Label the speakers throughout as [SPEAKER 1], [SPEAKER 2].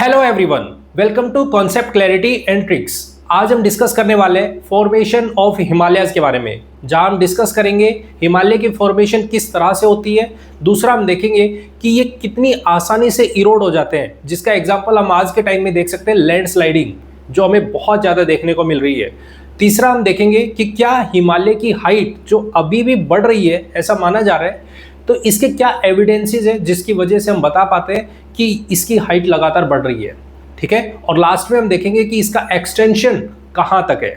[SPEAKER 1] Hello everyone, welcome to concept clarity and tricks. आज हम discuss करने वाले हैं फॉर्मेशन ऑफ हिमालयाज के बारे में, जहां हम डिस्कस करेंगे हिमालय की फॉर्मेशन किस तरह से होती है। दूसरा हम देखेंगे कि ये कितनी आसानी से इरोड हो जाते हैं, जिसका एग्जांपल हम आज के टाइम में देख सकते हैं, लैंडस्लाइडिंग, जो हमें बहुत ज़्यादा देखने को मिल रही है। तीसरा हम देखेंगे कि क्या हिमालय की हाइट जो अभी भी बढ़ रही है, ऐसा माना जा रहा है, तो इसके क्या एविडेंसेस है जिसकी वजह से हम बता पाते हैं कि इसकी हाइट लगातार बढ़ रही है। ठीक है, और लास्ट में हम देखेंगे कि इसका एक्सटेंशन कहां तक है।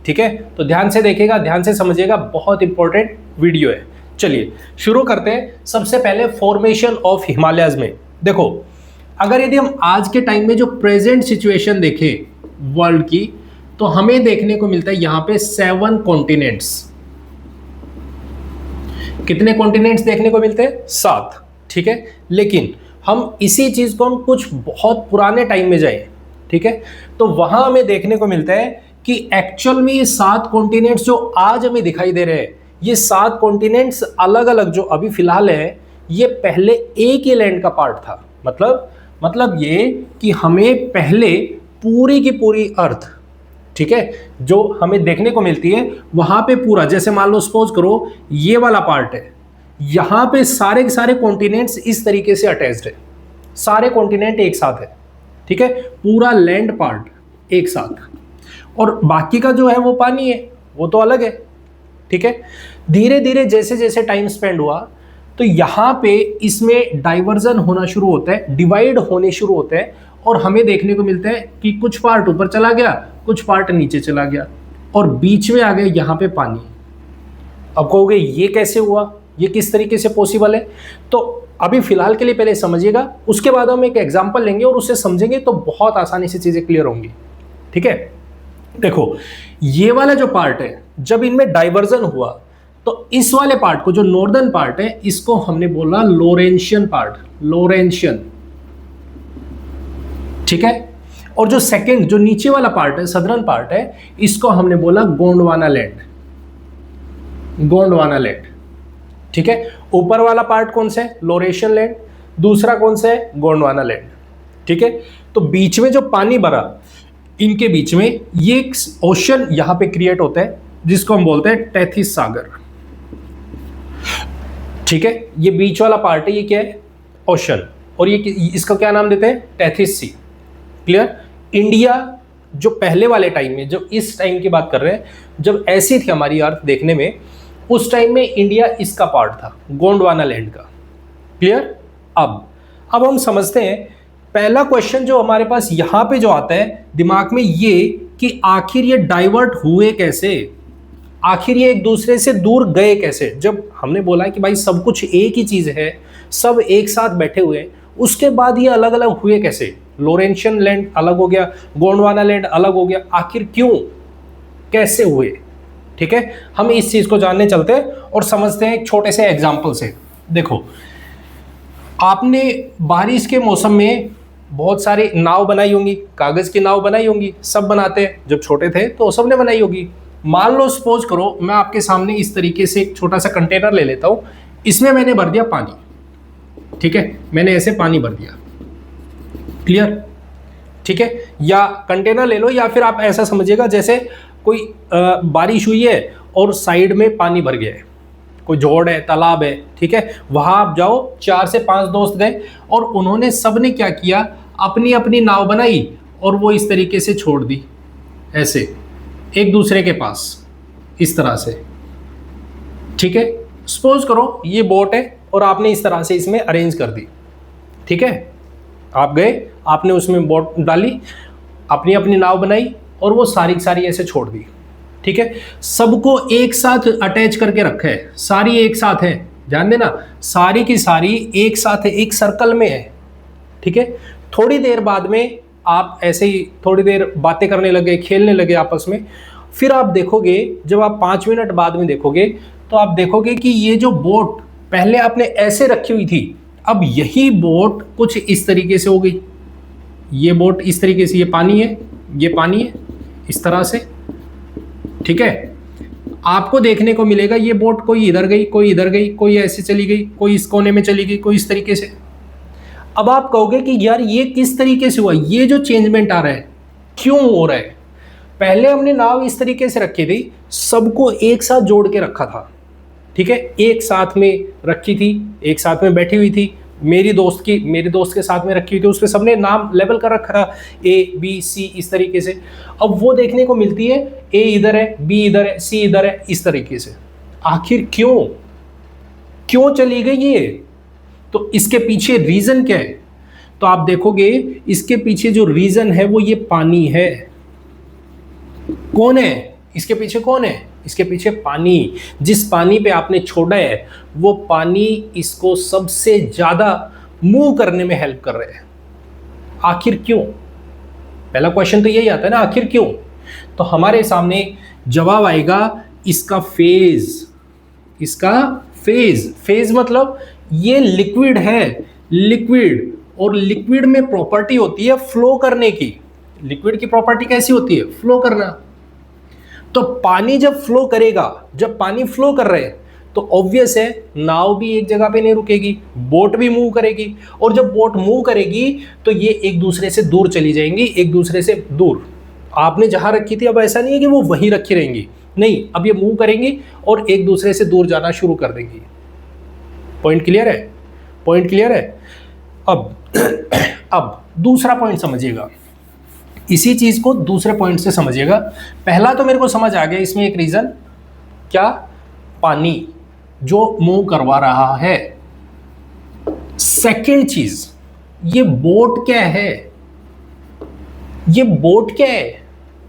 [SPEAKER 1] ठीक है, तो ध्यान से देखिएगा, ध्यान से समझिएगा, बहुत इंपॉर्टेंट वीडियो है। चलिए शुरू करते हैं। सबसे पहले फॉर्मेशन ऑफ हिमालयाज में देखो, अगर यदि हम आज के टाइम में जो प्रेजेंट सिचुएशन देखें वर्ल्ड की, तो हमें देखने को मिलता है यहां पे 7 कॉन्टिनेंट्स। कितने कॉन्टिनेंट्स देखने को मिलते हैं? 7। ठीक है, लेकिन हम इसी चीज को हम कुछ बहुत पुराने टाइम में जाए, ठीक है, तो वहां हमें देखने को मिलता है कि एक्चुअल में ये 7 कॉन्टिनेंट्स जो आज हमें दिखाई दे रहे हैं, ये 7 कॉन्टिनेंट्स अलग अलग जो अभी फिलहाल है, ये पहले एक ही लैंड का पार्ट था। मतलब ये कि हमें पहले पूरी की पूरी अर्थ, ठीक है, जो हमें देखने को मिलती है वहां पे पूरा, जैसे मान लो सपोज करो ये वाला पार्ट है, यहां पे सारे के सारे कॉन्टिनेंट्स इस तरीके से अटैच्ड है, सारे कॉन्टिनेंट एक साथ है। ठीक है, पूरा लैंड पार्ट एक साथ, और बाकी का जो है वो पानी है, वो तो अलग है। ठीक है, धीरे धीरे जैसे जैसे टाइम स्पेंड हुआ, तो यहां पे इसमें डाइवर्जन होना शुरू होता है, डिवाइड होने शुरू होते हैं, और हमें देखने को मिलता है कि कुछ पार्ट ऊपर चला गया, कुछ पार्ट नीचे चला गया, और बीच में आ गया यहाँ पे पानी। अब कहोगे ये कैसे हुआ, ये किस तरीके से पॉसिबल है? तो अभी फिलहाल के लिए पहले समझिएगा, उसके बाद हम एक एग्जांपल लेंगे और उससे समझेंगे तो बहुत आसानी से चीजें क्लियर होंगी। ठीक है, देखो ये वाला जो पार्ट है, जब इनमें डाइवर्जन हुआ, तो इस वाले पार्ट को, जो नॉर्दर्न पार्ट है, इसको हमने बोला लोरेंशियन पार्ट, लोरेंशियन। ठीक है, और जो सेकंड, जो नीचे वाला पार्ट है, सदर्न पार्ट है, इसको हमने बोला गोंडवाना लैंड, गोंडवाना लैंड। ठीक है, ऊपर वाला पार्ट कौन सा है? लोरेशियन लैंड। दूसरा कौन सा है? गोंडवाना लैंड। ठीक है, तो बीच में जो पानी भरा, इनके बीच में ये एक ओशन यहां पे क्रिएट होता है, जिसको हम बोलते हैं टेथिस सागर। ठीक है, ये बीच वाला पार्ट है, ये क्या है? ओशन, और ये इसका क्या नाम देते हैं? Tethys sea. क्लियर? इंडिया जो पहले वाले टाइम में, जो इस टाइम की बात कर रहे हैं, जब ऐसी थी हमारी अर्थ देखने में, उस टाइम में इंडिया इसका पार्ट था, गोंडवाना लैंड का। क्लियर? अब हम समझते हैं, पहला क्वेश्चन जो हमारे पास यहां पे जो आता है दिमाग में, ये कि आखिर ये डाइवर्ट हुए कैसे, आखिर ये एक दूसरे से दूर गए कैसे। जब हमने बोला कि भाई सब कुछ एक ही चीज है, सब एक साथ बैठे हुए हैं, उसके बाद ये अलग अलग हुए कैसे? लोरेंशियन लैंड अलग हो गया, गोंडवाना लैंड अलग हो गया, आखिर क्यों, कैसे हुए? ठीक है, हम इस चीज को जानने चलते हैं और समझते हैं एक छोटे से एग्जांपल से। देखो, आपने बारिश के मौसम में बहुत सारी नाव बनाई होंगी, कागज की नाव बनाई होंगी, सब बनाते हैं, जब छोटे थे तो सबने बनाई होगी। मान लो सपोज करो मैं आपके सामने इस तरीके से एक छोटा सा कंटेनर ले लेता हूं, इसमें मैंने भर दिया पानी। ठीक है, मैंने ऐसे पानी भर दिया। क्लियर? ठीक है, या कंटेनर ले लो, या फिर आप ऐसा समझिएगा जैसे कोई बारिश हुई है और साइड में पानी भर गया है, कोई जोड़ है, तालाब है। ठीक है, वहां आप जाओ, 4 से 5 दोस्त गए, और उन्होंने सबने क्या किया, अपनी अपनी नाव बनाई और वो इस तरीके से छोड़ दी, ऐसे एक दूसरे के पास, इस तरह से। ठीक है, सपोज करो ये बोट है और आपने इस तरह से इसमें अरेंज कर दी। ठीक है, आप गए, आपने उसमें बोट डाली, अपनी अपनी नाव बनाई, और वो सारी सारी ऐसे छोड़ दी। ठीक है, सबको एक साथ अटैच करके रखा है, सारी एक साथ है, ध्यान देना, सारी की सारी एक साथ है, एक सर्कल में है। ठीक है, थोड़ी देर बाद में आप ऐसे ही थोड़ी देर बातें करने लगे, खेलने लगे आपस में, फिर आप देखोगे, जब आप 5 मिनट बाद में देखोगे, तो आप देखोगे कि ये जो बोट पहले आपने ऐसे रखी हुई थी, अब यही बोट कुछ इस तरीके से हो गई। ये बोट इस तरीके से, ये पानी है, ये पानी है, इस तरह से। ठीक है, आपको देखने को मिलेगा ये बोट कोई इधर गई, कोई इधर गई, कोई ऐसे चली गई, कोई इस कोने में चली गई, कोई इस तरीके से। अब आप कहोगे कि यार ये किस तरीके से हुआ, ये जो चेंजमेंट आ रहा है क्यों हो रहा है? पहले हमने नाव इस तरीके से रखी थी, सबको एक साथ जोड़ के रखा था, ठीक है, एक साथ में रखी थी, एक साथ में बैठी हुई थी, मेरे दोस्त के साथ में रखी हुई थी, उस पर सबने नाम लेबल कर रखा था ABC इस तरीके से। अब वो देखने को मिलती है A इधर है, B इधर है, C इधर है, इस तरीके से। आखिर क्यों चली गई ये? तो इसके पीछे रीजन क्या है? तो आप देखोगे इसके पीछे जो रीजन है वो ये पानी है। कौन है इसके पीछे? कौन है इसके पीछे? पानी। जिस पानी पे आपने छोड़ा है वो पानी इसको सबसे ज्यादा मूव करने में हेल्प कर रहे हैं। आखिर क्यों? पहला क्वेश्चन तो यही आता है ना, आखिर क्यों? तो हमारे सामने जवाब आएगा इसका फेज मतलब ये लिक्विड है, लिक्विड, और लिक्विड में प्रॉपर्टी होती है फ्लो करने की। लिक्विड की प्रॉपर्टी कैसी होती है? फ्लो करना। तो पानी जब फ्लो करेगा, जब पानी फ्लो कर रहे हैं तो ऑब्वियस है नाव भी एक जगह पे नहीं रुकेगी, बोट भी मूव करेगी, और जब बोट मूव करेगी तो ये एक दूसरे से दूर चली जाएंगी, एक दूसरे से दूर। आपने जहां रखी थी अब ऐसा नहीं है कि वो वहीं रखी रहेंगी, नहीं, अब ये मूव करेंगी और एक दूसरे से दूर जाना शुरू कर देंगी। पॉइंट क्लियर है? पॉइंट क्लियर है? अब दूसरा पॉइंट समझिएगा, इसी चीज को दूसरे पॉइंट से समझिएगा। पहला तो मेरे को समझ आ गया, इसमें एक रीजन क्या? पानी जो मूव करवा रहा है। सेकेंड चीज, ये बोट क्या है? ये बोट क्या है?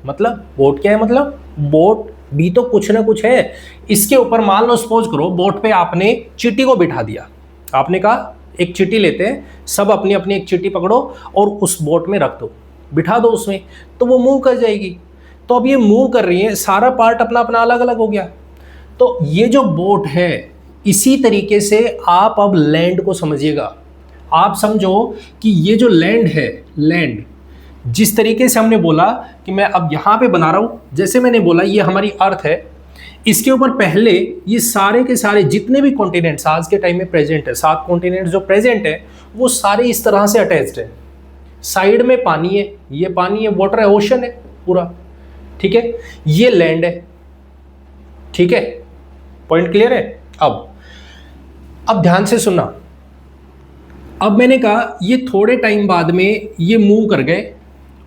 [SPEAKER 1] मतलब बोट क्या है? मतलब बोट भी तो कुछ ना कुछ है। इसके ऊपर मान लो सपोज करो बोट पे आपने चींटी को बिठा दिया, आपने कहा एक चींटी लेते हैं, सब अपनी अपनी एक चींटी पकड़ो और उस बोट में रख दो, बिठा दो उसमें, तो वो मूव कर जाएगी। तो अब ये मूव कर रही है, सारा पार्ट अपना अपना अलग अलग हो गया। तो ये जो बोट है, इसी तरीके से आप अब लैंड को समझिएगा। आप समझो कि ये जो लैंड है, लैंड जिस तरीके से हमने बोला कि मैं अब यहां पे बना रहा हूं, जैसे मैंने बोला ये हमारी अर्थ है, इसके ऊपर पहले ये सारे के सारे जितने भी कॉन्टिनेंट्स आज के टाइम में प्रेजेंट है, 7 कॉन्टिनेंट्स जो प्रेजेंट है वो सारे इस तरह से अटैच्ड है। साइड में पानी है, ये पानी है, वाटर है, ओशन है पूरा, ठीक है, ये लैंड है, ठीक है, पॉइंट क्लियर है? अब ध्यान से सुनना। अब मैंने कहा ये थोड़े टाइम बाद में ये मूव कर गए,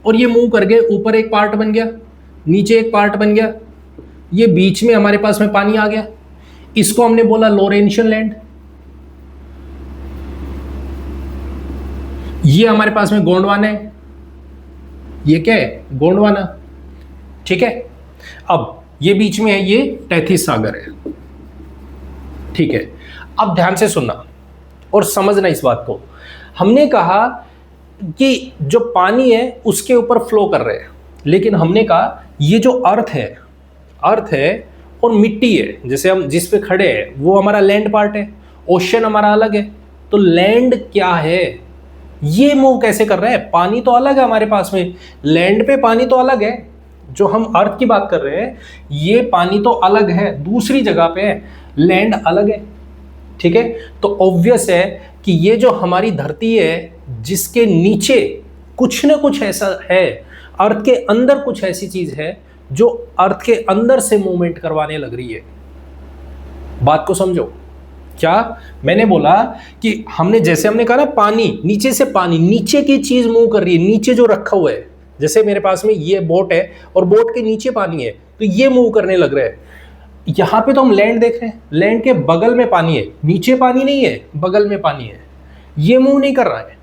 [SPEAKER 1] और ये मूव कर गए, ऊपर एक पार्ट बन गया, नीचे एक पार्ट बन गया, ये बीच में हमारे पास में पानी आ गया, इसको हमने बोला लॉरेंशियन लैंड। ये हमारे पास में गोंडवाना है, ये क्या है? गोंडवाना, ठीक है। अब ये बीच में है, ये टैथिस सागर है, ठीक है। अब ध्यान से सुनना और समझना इस बात को। हमने कहा कि जो पानी है उसके ऊपर फ्लो कर रहे हैं, लेकिन हमने कहा ये जो अर्थ है और मिट्टी है, जैसे हम जिस पे खड़े हैं वो हमारा लैंड पार्ट है, ओशन हमारा अलग है। तो लैंड क्या है? ये मूव कैसे कर रहा है? पानी तो अलग है हमारे पास में, लैंड पे पानी तो अलग है, जो हम अर्थ की बात कर रहे हैं ये पानी तो अलग है, दूसरी जगह पे है, लैंड अलग है, ठीक है। तो ऑब्वियस है कि ये जो हमारी धरती है जिसके नीचे कुछ ना कुछ ऐसा है, अर्थ के अंदर कुछ ऐसी चीज है जो अर्थ के अंदर से मूवमेंट करवाने लग रही है। बात को समझो। क्या मैंने बोला कि हमने कहा ना, पानी नीचे से, पानी नीचे की चीज मूव कर रही है, नीचे जो रखा हुआ है, जैसे मेरे पास में ये बोट है और बोट के नीचे पानी है, तो ये मूव करने लग रहा है। यहां पे तो हम लैंड देख रहे हैं, लैंड के बगल में पानी है, नीचे पानी नहीं है, बगल में पानी है, ये मूव नहीं कर रहा है,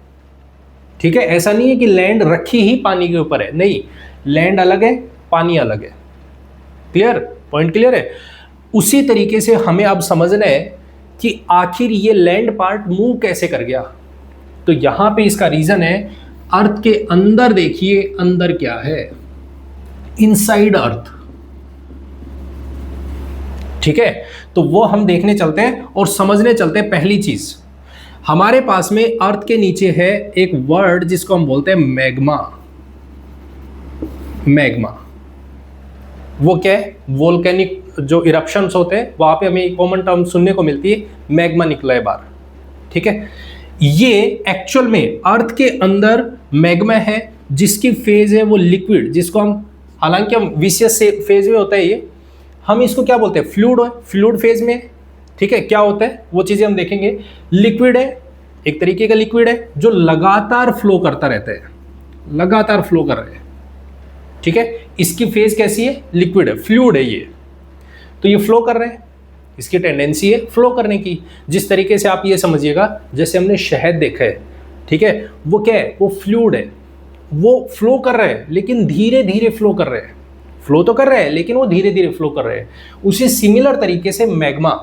[SPEAKER 1] ठीक है। ऐसा नहीं है कि लैंड रखी ही पानी के ऊपर है, नहीं, लैंड अलग है, पानी अलग है। क्लियर? पॉइंट क्लियर है? उसी तरीके से हमें अब समझना है कि आखिर ये लैंड पार्ट मूव कैसे कर गया। तो यहां पे इसका रीजन है, अर्थ के अंदर देखिए, अंदर क्या है, इनसाइड अर्थ, ठीक है। तो वो हम देखने चलते हैं और समझने चलते हैं। पहली चीज, हमारे पास में अर्थ के नीचे है एक वर्ड जिसको हम बोलते हैं मैग्मा। मैग्मा वो क्या है? वोल्केनिक जो इरप्शंस होते हैं वहां पे हमें कॉमन टर्म सुनने को मिलती है, मैग्मा निकला है बाहर, ठीक है। ये एक्चुअल में अर्थ के अंदर मैग्मा है जिसकी फेज है वो लिक्विड, जिसको हम, हालांकि हम विशियस से फेज में होता है ये, हम इसको क्या बोलते हैं, फ्लूइड है, फ्लूइड फेज में। ठीक है, क्या होता है वो चीजें हम देखेंगे। लिक्विड है, एक तरीके का लिक्विड है जो लगातार फ्लो करता रहता है, लगातार फ्लो कर रहा है। ठीक है, इसकी फेज कैसी है, लिक्विड है, फ्लूइड है ये, तो ये फ्लो कर रहे हैं, इसकी टेंडेंसी है फ्लो करने की। जिस तरीके से आप ये समझिएगा, जैसे हमने शहद देखा है, ठीक है, वो क्या है, वो फ्लूइड है, वो फ्लो कर रहे हैं लेकिन धीरे धीरे फ्लो कर रहे हैं, फ्लो तो कर रहे हैं लेकिन वो धीरे धीरे फ्लो कर रहे हैं। उसी सिमिलर तरीके से मैग्मा,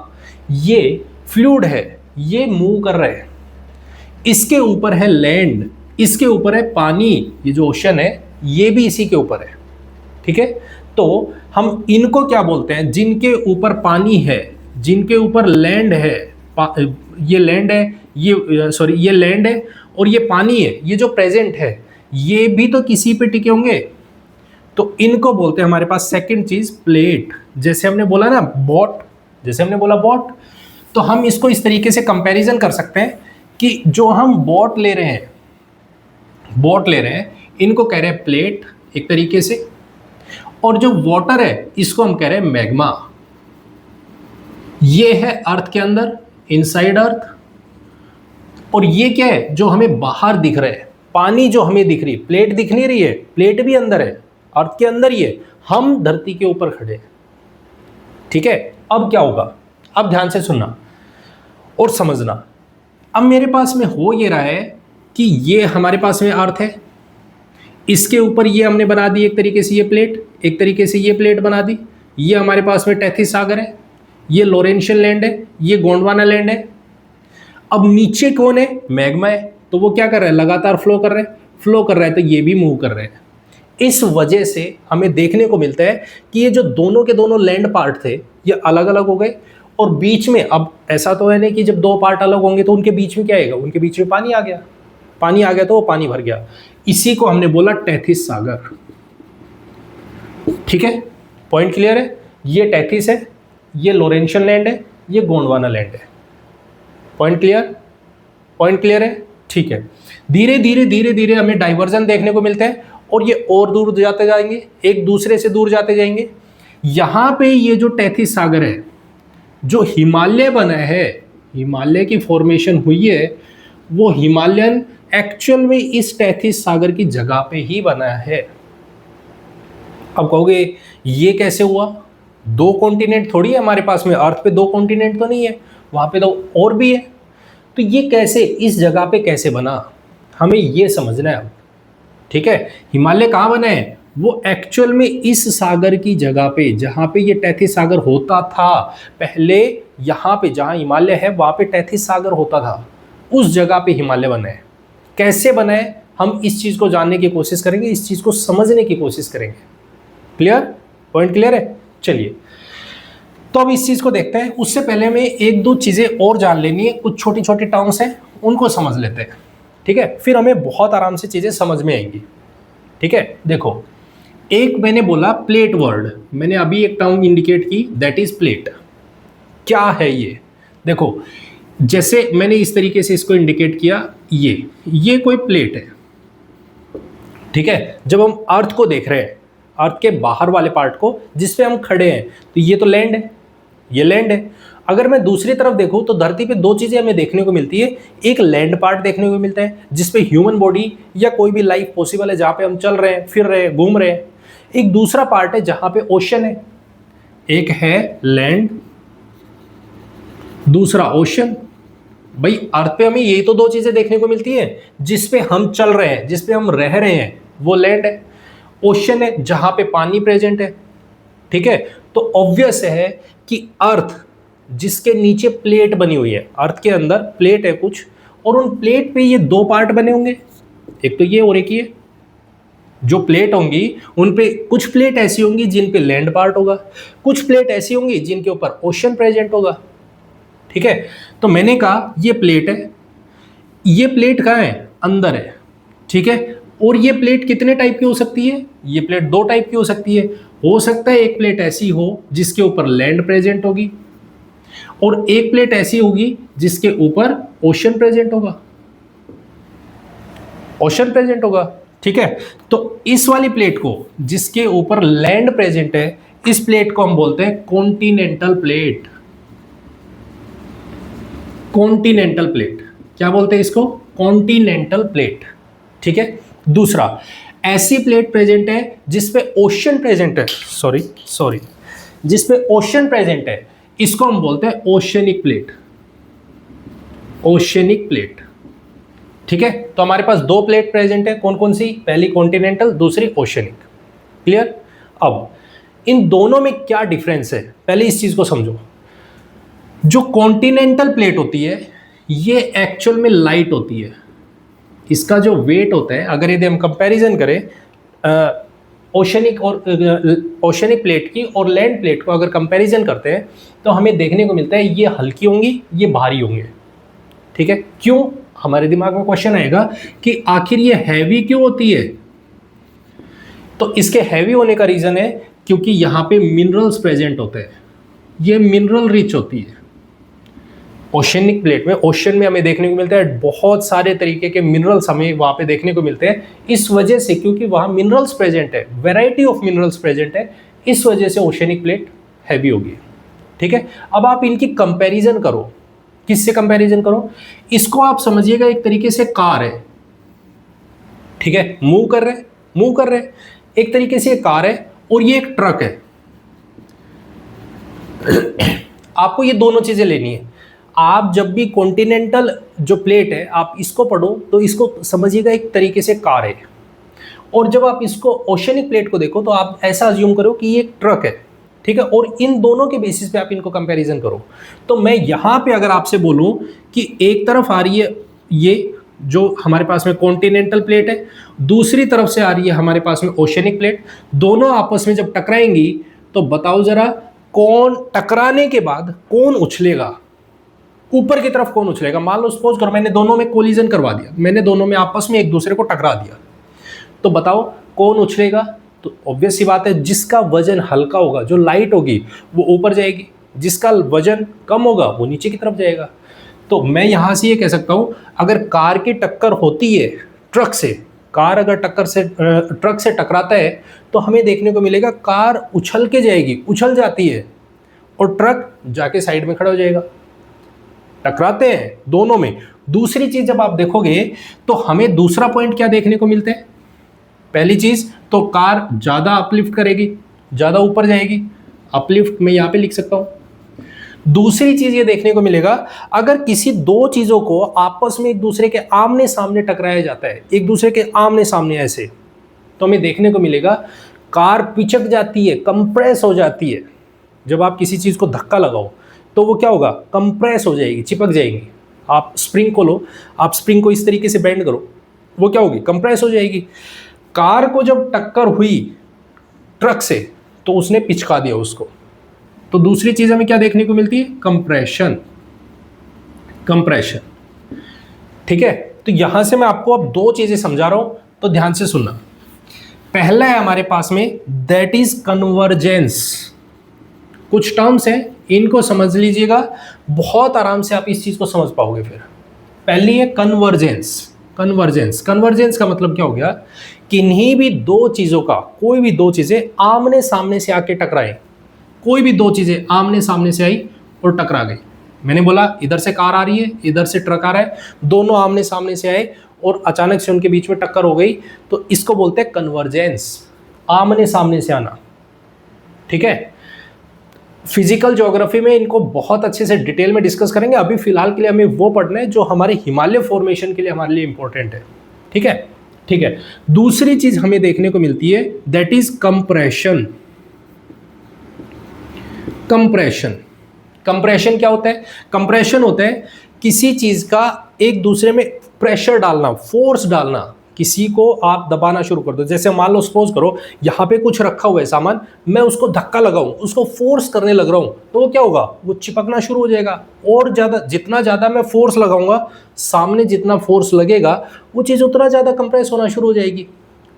[SPEAKER 1] ये फ्लूइड है, ये मूव कर रहे हैं, इसके ऊपर है लैंड, इसके ऊपर है पानी, ये जो ओशन है ये भी इसी के ऊपर है। ठीक है, तो हम इनको क्या बोलते हैं, जिनके ऊपर पानी है, जिनके ऊपर लैंड है, ये लैंड है, ये सॉरी ये लैंड है और ये पानी है, ये जो प्रेजेंट है ये भी तो किसी पे टिके होंगे, तो इनको बोलते हैं हमारे पास सेकंड चीज प्लेट। जैसे हमने बोला ना बॉट, जैसे हमने बोला बॉट, तो हम इसको इस तरीके से कंपैरिजन कर सकते हैं कि जो हम बॉट ले रहे हैं, बॉट ले रहे हैं, इनको कह रहे हैं प्लेट एक तरीके से, और जो वाटर है इसको हम कह रहे हैं मैग्मा। ये है अर्थ के अंदर, इनसाइड अर्थ, और ये क्या है जो हमें बाहर दिख रहा है, पानी जो हमें दिख रही है, प्लेट दिख नहीं रही है, प्लेट भी अंदर है, अर्थ के अंदर ही है, हम धरती के ऊपर खड़े हैं। ठीक है, अब क्या होगा, अब ध्यान से सुनना और समझना। अब मेरे पास में हो ये रहा है कि ये हमारे पास में अर्थ है, इसके ऊपर ये हमने बना दी एक तरीके से ये प्लेट, एक तरीके से ये प्लेट बना दी, ये हमारे पास में टैथिस सागर है, ये लॉरेंशियन लैंड है, ये गोंडवाना लैंड है। अब नीचे कौन है, मैग्मा है, तो वो क्या कर रहा है, लगातार फ्लो कर रहा है, फ्लो कर रहा है, तो ये भी मूव कर रहे हैं। इस वजह से हमें देखने को मिलता है कि ये जो दोनों के दोनों लैंड पार्ट थे ये अलग अलग हो गए, और बीच में, अब ऐसा तो है नहीं कि जब दो पार्ट अलग होंगे तो उनके बीच में क्या आएगा, उनके बीच में पानी आ गया, पानी आ गया तो वो पानी भर गया, इसी को हमने बोला टैथिस सागर। ठीक है, पॉइंट क्लियर है, ये टैथिस है, ये लॉरेंशियन लैंड है, ये गोंडवाना लैंड है। पॉइंट क्लियर, पॉइंट क्लियर है। ठीक है, धीरे धीरे धीरे धीरे हमें डाइवर्जन देखने को मिलते हैं और ये और दूर जाते जाएंगे, एक दूसरे से दूर जाते जाएंगे। यहां पे ये जो टैथिस सागर है, जो हिमालय बना है, हिमालय की फॉर्मेशन हुई है, वो हिमालयन एक्चुअल में इस टैथिस सागर की जगह पे ही बना है। अब कहोगे ये कैसे हुआ, दो कॉन्टिनेंट थोड़ी है हमारे पास में, अर्थ पे दो कॉन्टिनेंट तो नहीं है, वहां पे तो और भी है, तो ये कैसे, इस जगह पे कैसे बना, हमें ये समझना है अब। ठीक है, हिमालय कहाँ बना है, वो एक्चुअल में इस सागर की जगह पे, जहां पे ये टैथिस सागर होता था पहले, यहाँ पे जहां हिमालय है वहां पे टैथिस सागर होता था, उस जगह पे हिमालय बना है। कैसे बना है, हम इस चीज को जानने की कोशिश करेंगे, इस चीज को समझने की कोशिश करेंगे। क्लियर, पॉइंट क्लियर है। चलिए, तो अब इस चीज को देखते हैं। उससे पहले हमें एक दो चीजें और जान लेनी है, कुछ छोटी छोटी टर्म्स हैं उनको समझ लेते हैं। ठीक है, फिर हमें बहुत आराम से चीजें समझ में आएंगी। ठीक है, देखो, एक मैंने बोला प्लेट वर्ड, मैंने अभी एक टर्म इंडिकेट की, दैट इज प्लेट। क्या है ये, देखो, जैसे मैंने इस तरीके से इसको इंडिकेट किया, ये कोई प्लेट है। ठीक है, जब हम अर्थ को देख रहे हैं, अर्थ के बाहर वाले पार्ट को जिस पे हम खड़े हैं, तो ये तो लैंड है, ये लैंड है। अगर मैं दूसरी तरफ देखूं तो धरती पे दो चीजें हमें देखने को मिलती है, एक लैंड पार्ट देखने को मिलता है जिसपे ह्यूमन बॉडी या कोई भी लाइफ पॉसिबल है, जहां पे हम चल रहे हैं, फिर रहे हैं, घूम रहे हैं। एक दूसरा पार्ट है जहां पे ओशन है, एक है लैंड, दूसरा ओशन। भाई अर्थ पे हमें यही तो दो चीजें देखने को मिलती है, जिसपे हम चल रहे हैं, जिसपे हम रह रहे हैं, वो लैंड है। ओशन है जहां पे पानी प्रेजेंट है। ठीक है, तो ऑब्वियस है कि अर्थ जिसके नीचे प्लेट बनी हुई है, अर्थ के अंदर प्लेट है कुछ, और उन प्लेट पे ये दो पार्ट बने होंगे, एक तो ये और एक ये। जो प्लेट होंगी उन पे कुछ प्लेट ऐसी होंगी जिन पे लैंड पार्ट होगा, कुछ प्लेट ऐसी होंगी जिनके ऊपर ओशन प्रेजेंट होगा। ठीक है, तो मैंने कहा ये प्लेट है, ये प्लेट कहाँ है, अंदर है। ठीक है, और ये प्लेट कितने टाइप की हो सकती है, ये प्लेट दो टाइप की हो सकती है। हो सकता है एक प्लेट ऐसी हो जिसके ऊपर लैंड प्रेजेंट होगी, और एक प्लेट ऐसी होगी जिसके ऊपर ओशन प्रेजेंट होगा। ओशन प्रेजेंट होगा, ठीक है। तो इस वाली प्लेट को जिसके ऊपर लैंड प्रेजेंट है, इस प्लेट को हम बोलते हैं कॉन्टिनेंटल प्लेट। कॉन्टिनेंटल प्लेट क्या बोलते हैं इसको? कॉन्टिनेंटल प्लेट, ठीक है। दूसरा, ऐसी प्लेट प्रेजेंट है जिसपे ओशन प्रेजेंट है, सॉरी जिसपे ओशन प्रेजेंट है, इसको हम बोलते हैं ओशनिक प्लेट। ओशनिक प्लेट, ठीक है। तो हमारे पास दो प्लेट प्रेजेंट है, कौन कौन सी? पहली कॉन्टिनेंटल, दूसरी ओशनिक। क्लियर? अब इन दोनों में क्या डिफरेंस है, पहले इस चीज को समझो। जो कॉन्टिनेंटल प्लेट होती है ये एक्चुअल में लाइट होती है। इसका जो वेट होता है, अगर यदि हम कंपैरिजन करें ओशनिक प्लेट की और लैंड प्लेट को अगर कंपैरिजन करते हैं, तो हमें देखने को मिलता है ये हल्की होंगी, ये भारी होंगे, ठीक है। क्यों? हमारे दिमाग में क्वेश्चन आएगा कि आखिर ये हैवी क्यों होती है? तो इसके हैवी होने का रीजन है क्योंकि यहाँ पे मिनरल्स प्रेजेंट होते हैं, ये मिनरल रिच होती है। ओशनिक प्लेट में, ओशन में हमें देखने को मिलता है बहुत सारे तरीके के मिनरल्स हमें वहाँ पे देखने को मिलते हैं। इस वजह से, क्योंकि वहाँ मिनरल्स प्रेजेंट है, वैरायटी ऑफ मिनरल्स प्रेजेंट है, इस वजह से ओशनिक प्लेट हैवी होगी, ठीक है। अब आप इनकी कंपैरिजन करो, किससे कंपैरिजन करो? इसको आप समझिएगा एक तरीके से कार है, ठीक है, मूव कर रहे, एक तरीके से कार है और ये एक ट्रक है। आपको ये दोनों चीजें लेनी है। आप जब भी कॉन्टिनेंटल जो प्लेट है आप इसको पढ़ो तो इसको समझिएगा एक तरीके से कार है, और जब आप इसको ओशनिक प्लेट को देखो तो आप ऐसा अज्यूम करो कि ये एक ट्रक है, ठीक है। और इन दोनों के बेसिस पे आप इनको कंपैरिजन करो। तो मैं यहाँ पे अगर आपसे बोलूँ कि एक तरफ आ रही है ये जो हमारे पास में कॉन्टिनेंटल प्लेट है, दूसरी तरफ से आ रही है हमारे पास में ओशनिक प्लेट, दोनों आपस में जब टकराएंगी तो बताओ जरा कौन टकराने के बाद कौन उछलेगा, ऊपर की तरफ कौन उछलेगा? मान लो सपोज करो मैंने दोनों में कोलिजन करवा दिया, मैंने दोनों में आपस में एक दूसरे को टकरा दिया, तो बताओ कौन उछलेगा? तो ऑब्वियस सी बात है, जिसका वजन हल्का होगा, जो लाइट होगी वो ऊपर जाएगी, जिसका वजन कम होगा वो नीचे की तरफ जाएगा। तो मैं यहां से ये कह सकता हूं, अगर कार की टक्कर होती है ट्रक से, कार अगर ट्रक से टकराता है तो हमें देखने को मिलेगा कार उछल के जाएगी, उछल जाती है, और ट्रक जाके साइड में खड़ा हो जाएगा। टकराते हैं दोनों में। दूसरी चीज जब आप देखोगे तो हमें दूसरा पॉइंट क्या देखने को मिलते हैं? पहली चीज तो कार ज्यादा अपलिफ्ट करेगी, ज्यादा ऊपर जाएगी, अपलिफ्ट मैं यहां पे लिख सकता हूं। दूसरी चीज ये देखने को मिलेगा, अगर किसी दो चीजों को आपस में एक दूसरे के आमने सामने टकराया जाता है, एक दूसरे के आमने सामने ऐसे, तो हमें देखने को मिलेगा कार पिचक जाती है, कंप्रेस हो जाती है। जब आप किसी चीज को धक्का लगाओ तो वो क्या होगा? कंप्रेस हो जाएगी, चिपक जाएगी। आप स्प्रिंग को लो, आप स्प्रिंग को इस तरीके से बेंड करो, वो क्या होगी? कंप्रेस हो जाएगी। कार को जब टक्कर हुई ट्रक से तो उसने पिचका दिया उसको। तो दूसरी चीज हमें क्या देखने को मिलती है? कंप्रेशन। ठीक है। तो यहां से मैं आपको अब दो चीजें समझा रहा हूं, तो ध्यान से सुनना। पहला है हमारे पास में दैट इज कन्वर्जेंस। कुछ टर्म्स हैं, इनको समझ लीजिएगा, बहुत आराम से आप इस चीज को समझ पाओगे। फिर पहली है कन्वर्जेंस। कन्वर्जेंस का मतलब क्या हो गया? किन्हीं भी दो चीजों का, कोई भी दो चीजें आमने सामने से आके टकराए, कोई भी दो चीजें आमने सामने से आई और टकरा गई। मैंने बोला इधर से कार आ रही है, इधर से ट्रक आ रहा है, दोनों आमने सामने से आए और अचानक से उनके बीच में टक्कर हो गई, तो इसको बोलते हैं कन्वर्जेंस, आमने सामने से आना। ठीक है। फिजिकल ज्योग्राफी में इनको बहुत अच्छे से डिटेल में डिस्कस करेंगे। अभी फिलहाल के लिए हमें वो पढ़ना है जो हमारे हिमालय फॉर्मेशन के लिए हमारे लिए इंपॉर्टेंट है। ठीक है, ठीक है। दूसरी चीज हमें देखने को मिलती है दैट इज कंप्रेशन। कंप्रेशन क्या होता है? कंप्रेशन होता है किसी चीज का एक दूसरे में प्रेशर डालना, फोर्स डालना। किसी को आप दबाना शुरू कर दो, जैसे मान लो सपोज करो यहाँ पे कुछ रखा हुआ है सामान, मैं उसको धक्का लगाऊं, उसको फोर्स करने लग रहा हूं, तो वो क्या होगा? वो चिपकना शुरू हो जाएगा। और ज्यादा, जितना ज्यादा मैं फोर्स लगाऊंगा, सामने जितना फोर्स लगेगा वो चीज उतना ज्यादा कंप्रेस होना शुरू हो जाएगी।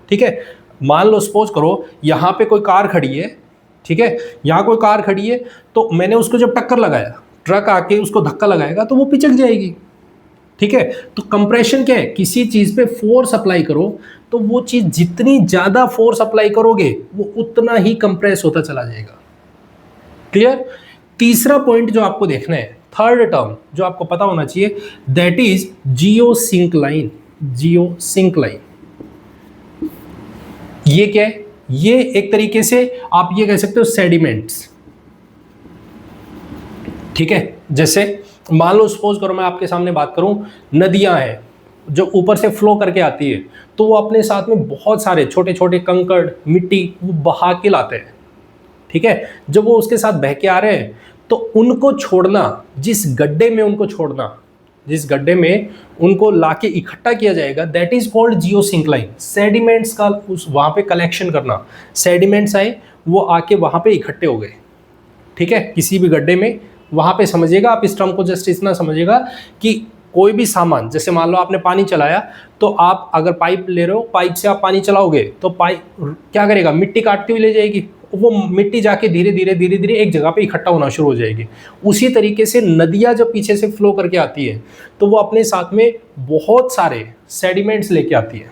[SPEAKER 1] ठीक है। मान लो सपोज करो यहाँ पे कोई कार खड़ी है, ठीक है, यहाँ कोई कार खड़ी है, तो मैंने उसको जब टक्कर लगाया, ट्रक आके उसको धक्का लगाएगा तो वो पिचक जाएगी। ठीक है। तो कंप्रेशन क्या है, किसी चीज पे फोर्स अप्लाई करो तो वो चीज जितनी ज्यादा फोर्स अप्लाई करोगे वो उतना ही कंप्रेस होता चला जाएगा। क्लियर। तीसरा पॉइंट जो आपको देखना है, थर्ड टर्म जो आपको पता होना चाहिए, दैट इज जियोसिंक्लाइन। जियोसिंक्लाइन ये क्या है, ये एक तरीके से आप ये कह सकते हो सेडिमेंट्स। ठीक है, जैसे मान लो सपोज करो मैं आपके सामने बात करूं, नदियां हैं जो ऊपर से फ्लो करके आती है, तो वो अपने साथ में बहुत सारे छोटे छोटे कंकड़ मिट्टी वो बहा के लाते हैं। ठीक है, जब वो उसके साथ बह के आ रहे हैं तो उनको छोड़ना, जिस गड्ढे में उनको छोड़ना, जिस गड्ढे में उनको लाके इकट्ठा किया जाएगा, that is called geosyncline. Sediments का उस वहां पे कलेक्शन करना, सेडिमेंट्स आए वो आके वहां पे इकट्ठे हो गए। ठीक है, किसी भी गड्ढे में, वहां पे समझिएगा आप इस टर्म को, जस्ट इतना समझिएगा कि कोई भी सामान, जैसे मान लो आपने पानी चलाया, तो आप अगर पाइप ले रहे हो, पाइप से आप पानी चलाओगे तो पाइप क्या करेगा, मिट्टी काटती हुई ले जाएगी, वो मिट्टी जाके धीरे धीरे एक जगह पे इकट्ठा होना शुरू हो जाएगी। उसी तरीके से नदियां जब पीछे से फ्लो करके आती है तो वो अपने साथ में बहुत सारे सेडिमेंट्स लेके आती है।